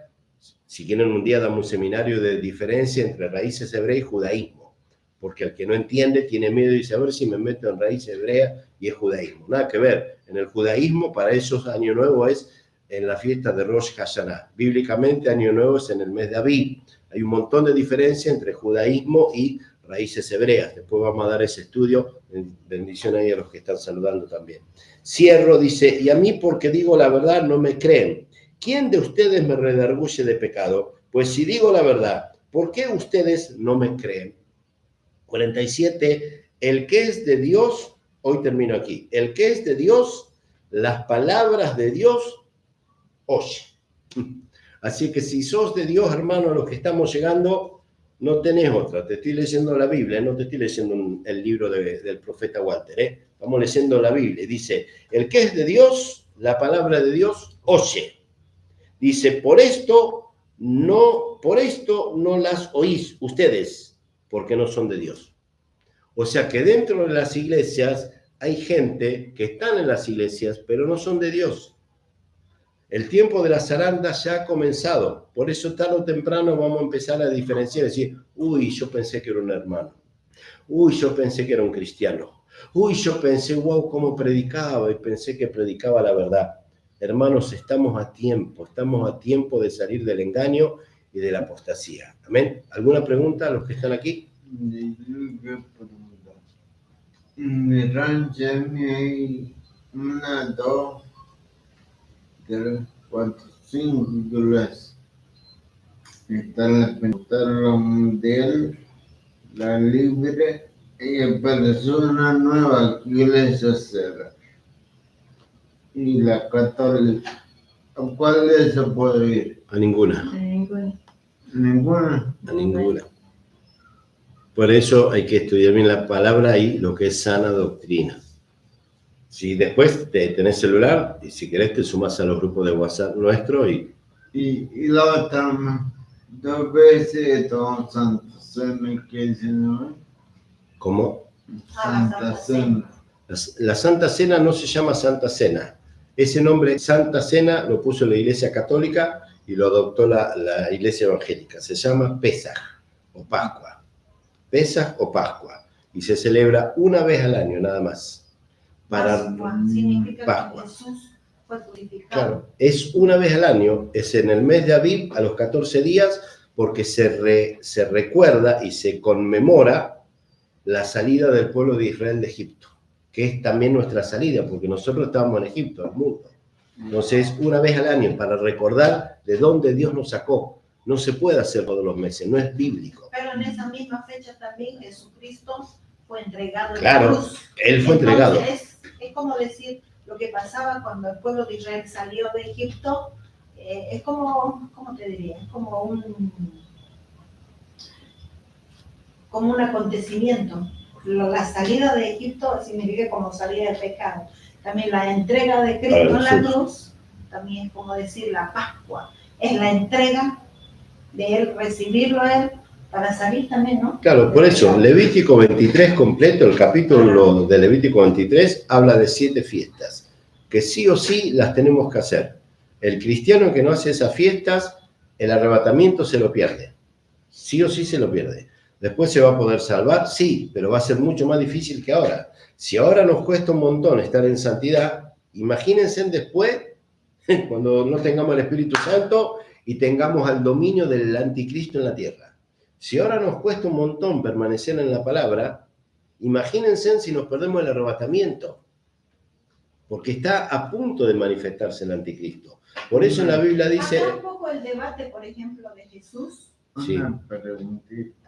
si quieren un día damos un seminario de diferencia entre raíces hebreas y judaísmo. Porque el que no entiende tiene miedo y dice, a ver si me meto en raíces hebreas y es judaísmo. Nada que ver. En el judaísmo, para ellos, Año Nuevo es en la fiesta de Rosh Hashanah. Bíblicamente, Año Nuevo es en el mes de Aviv. Hay un montón de diferencia entre judaísmo y raíces hebreas. Después vamos a dar ese estudio. Bendición ahí a los que están saludando también. Cierro, dice, y a mí porque digo la verdad no me creen. ¿Quién de ustedes me redarguye de pecado? Pues si digo la verdad, ¿por qué ustedes no me creen? 47, el que es de Dios, hoy termino aquí, el que es de Dios, las palabras de Dios oye. Así que si sos de Dios, hermano, los que estamos llegando, no tenés otra. Te estoy leyendo la Biblia, no te estoy leyendo el libro del profeta Walter. Estamos leyendo la Biblia. Dice, el que es de Dios, la palabra de Dios oye. Dice, por esto no las oís ustedes, porque no son de Dios. O sea que dentro de las iglesias hay gente que están en las iglesias, pero no son de Dios. El tiempo de la zaranda ya ha comenzado. Por eso tarde o temprano vamos a empezar a diferenciar, decir, uy, yo pensé que era un hermano. Uy, yo pensé que era un cristiano. Uy, yo pensé, wow, cómo predicaba, y pensé que predicaba la verdad. Hermanos, estamos a tiempo de salir del engaño y de la apostasía. Amén. ¿Alguna pregunta a los que están aquí? En mi rancho hay 1, 2, 3, 4, 5 iglesias. Está la Mundial, la Libre, y apareció una nueva iglesia cerrada. Y la Católica. ¿A cuál de esas puedo ir? A ninguna. Ninguno. Ninguna. A ninguna. Por eso hay que estudiar bien la palabra y lo que es sana doctrina. Si después tenés celular, y si querés te sumás a los grupos de WhatsApp nuestro y la otra, 2 veces todo Santa Cena, que dicen, ¿no? ¿cómo? Santa Cena. La Santa Cena no se llama Santa Cena. Ese nombre Santa Cena lo puso la Iglesia Católica y lo adoptó la Iglesia Evangélica. Se llama Pesaj o Pascua. Pesaj o Pascua. Y se celebra una vez al año, nada más. Pascua significa Pascua. que Jesús fue crucificado. Claro, es una vez al año, es en el mes de Aviv, a los 14 días, porque se recuerda y se conmemora la salida del pueblo de Israel de Egipto, que es también nuestra salida, porque nosotros estábamos en Egipto, al mundo. Entonces, una vez al año, para recordar de dónde Dios nos sacó. No se puede hacer todos los meses, no es bíblico. Pero en esa misma fecha también Jesucristo fue entregado en Claro, la cruz. Él fue entregado. Entonces, es como decir lo que pasaba cuando el pueblo de Israel salió de Egipto. Es como, ¿cómo te diría? Es como un acontecimiento. La salida de Egipto significa como salida del pecado. También la entrega de Cristo en la cruz, también es como decir la Pascua. Es la entrega de Él, recibirlo a Él, para salir también, ¿no? Claro, por eso, Levítico 23 completo, el capítulo de Levítico 23, habla de 7 fiestas, que sí o sí las tenemos que hacer. El cristiano que no hace esas fiestas, el arrebatamiento se lo pierde. Sí o sí se lo pierde. Después se va a poder salvar, sí, pero va a ser mucho más difícil que ahora. Si ahora nos cuesta un montón estar en santidad, imagínense después, cuando no tengamos el Espíritu Santo y tengamos al dominio del anticristo en la tierra. Si ahora nos cuesta un montón permanecer en la palabra, imagínense si nos perdemos el arrebatamiento, porque está a punto de manifestarse el anticristo. Por eso en la Biblia dice... Acá un poco el debate, por ejemplo, de Jesús. Sí. Una preguntita.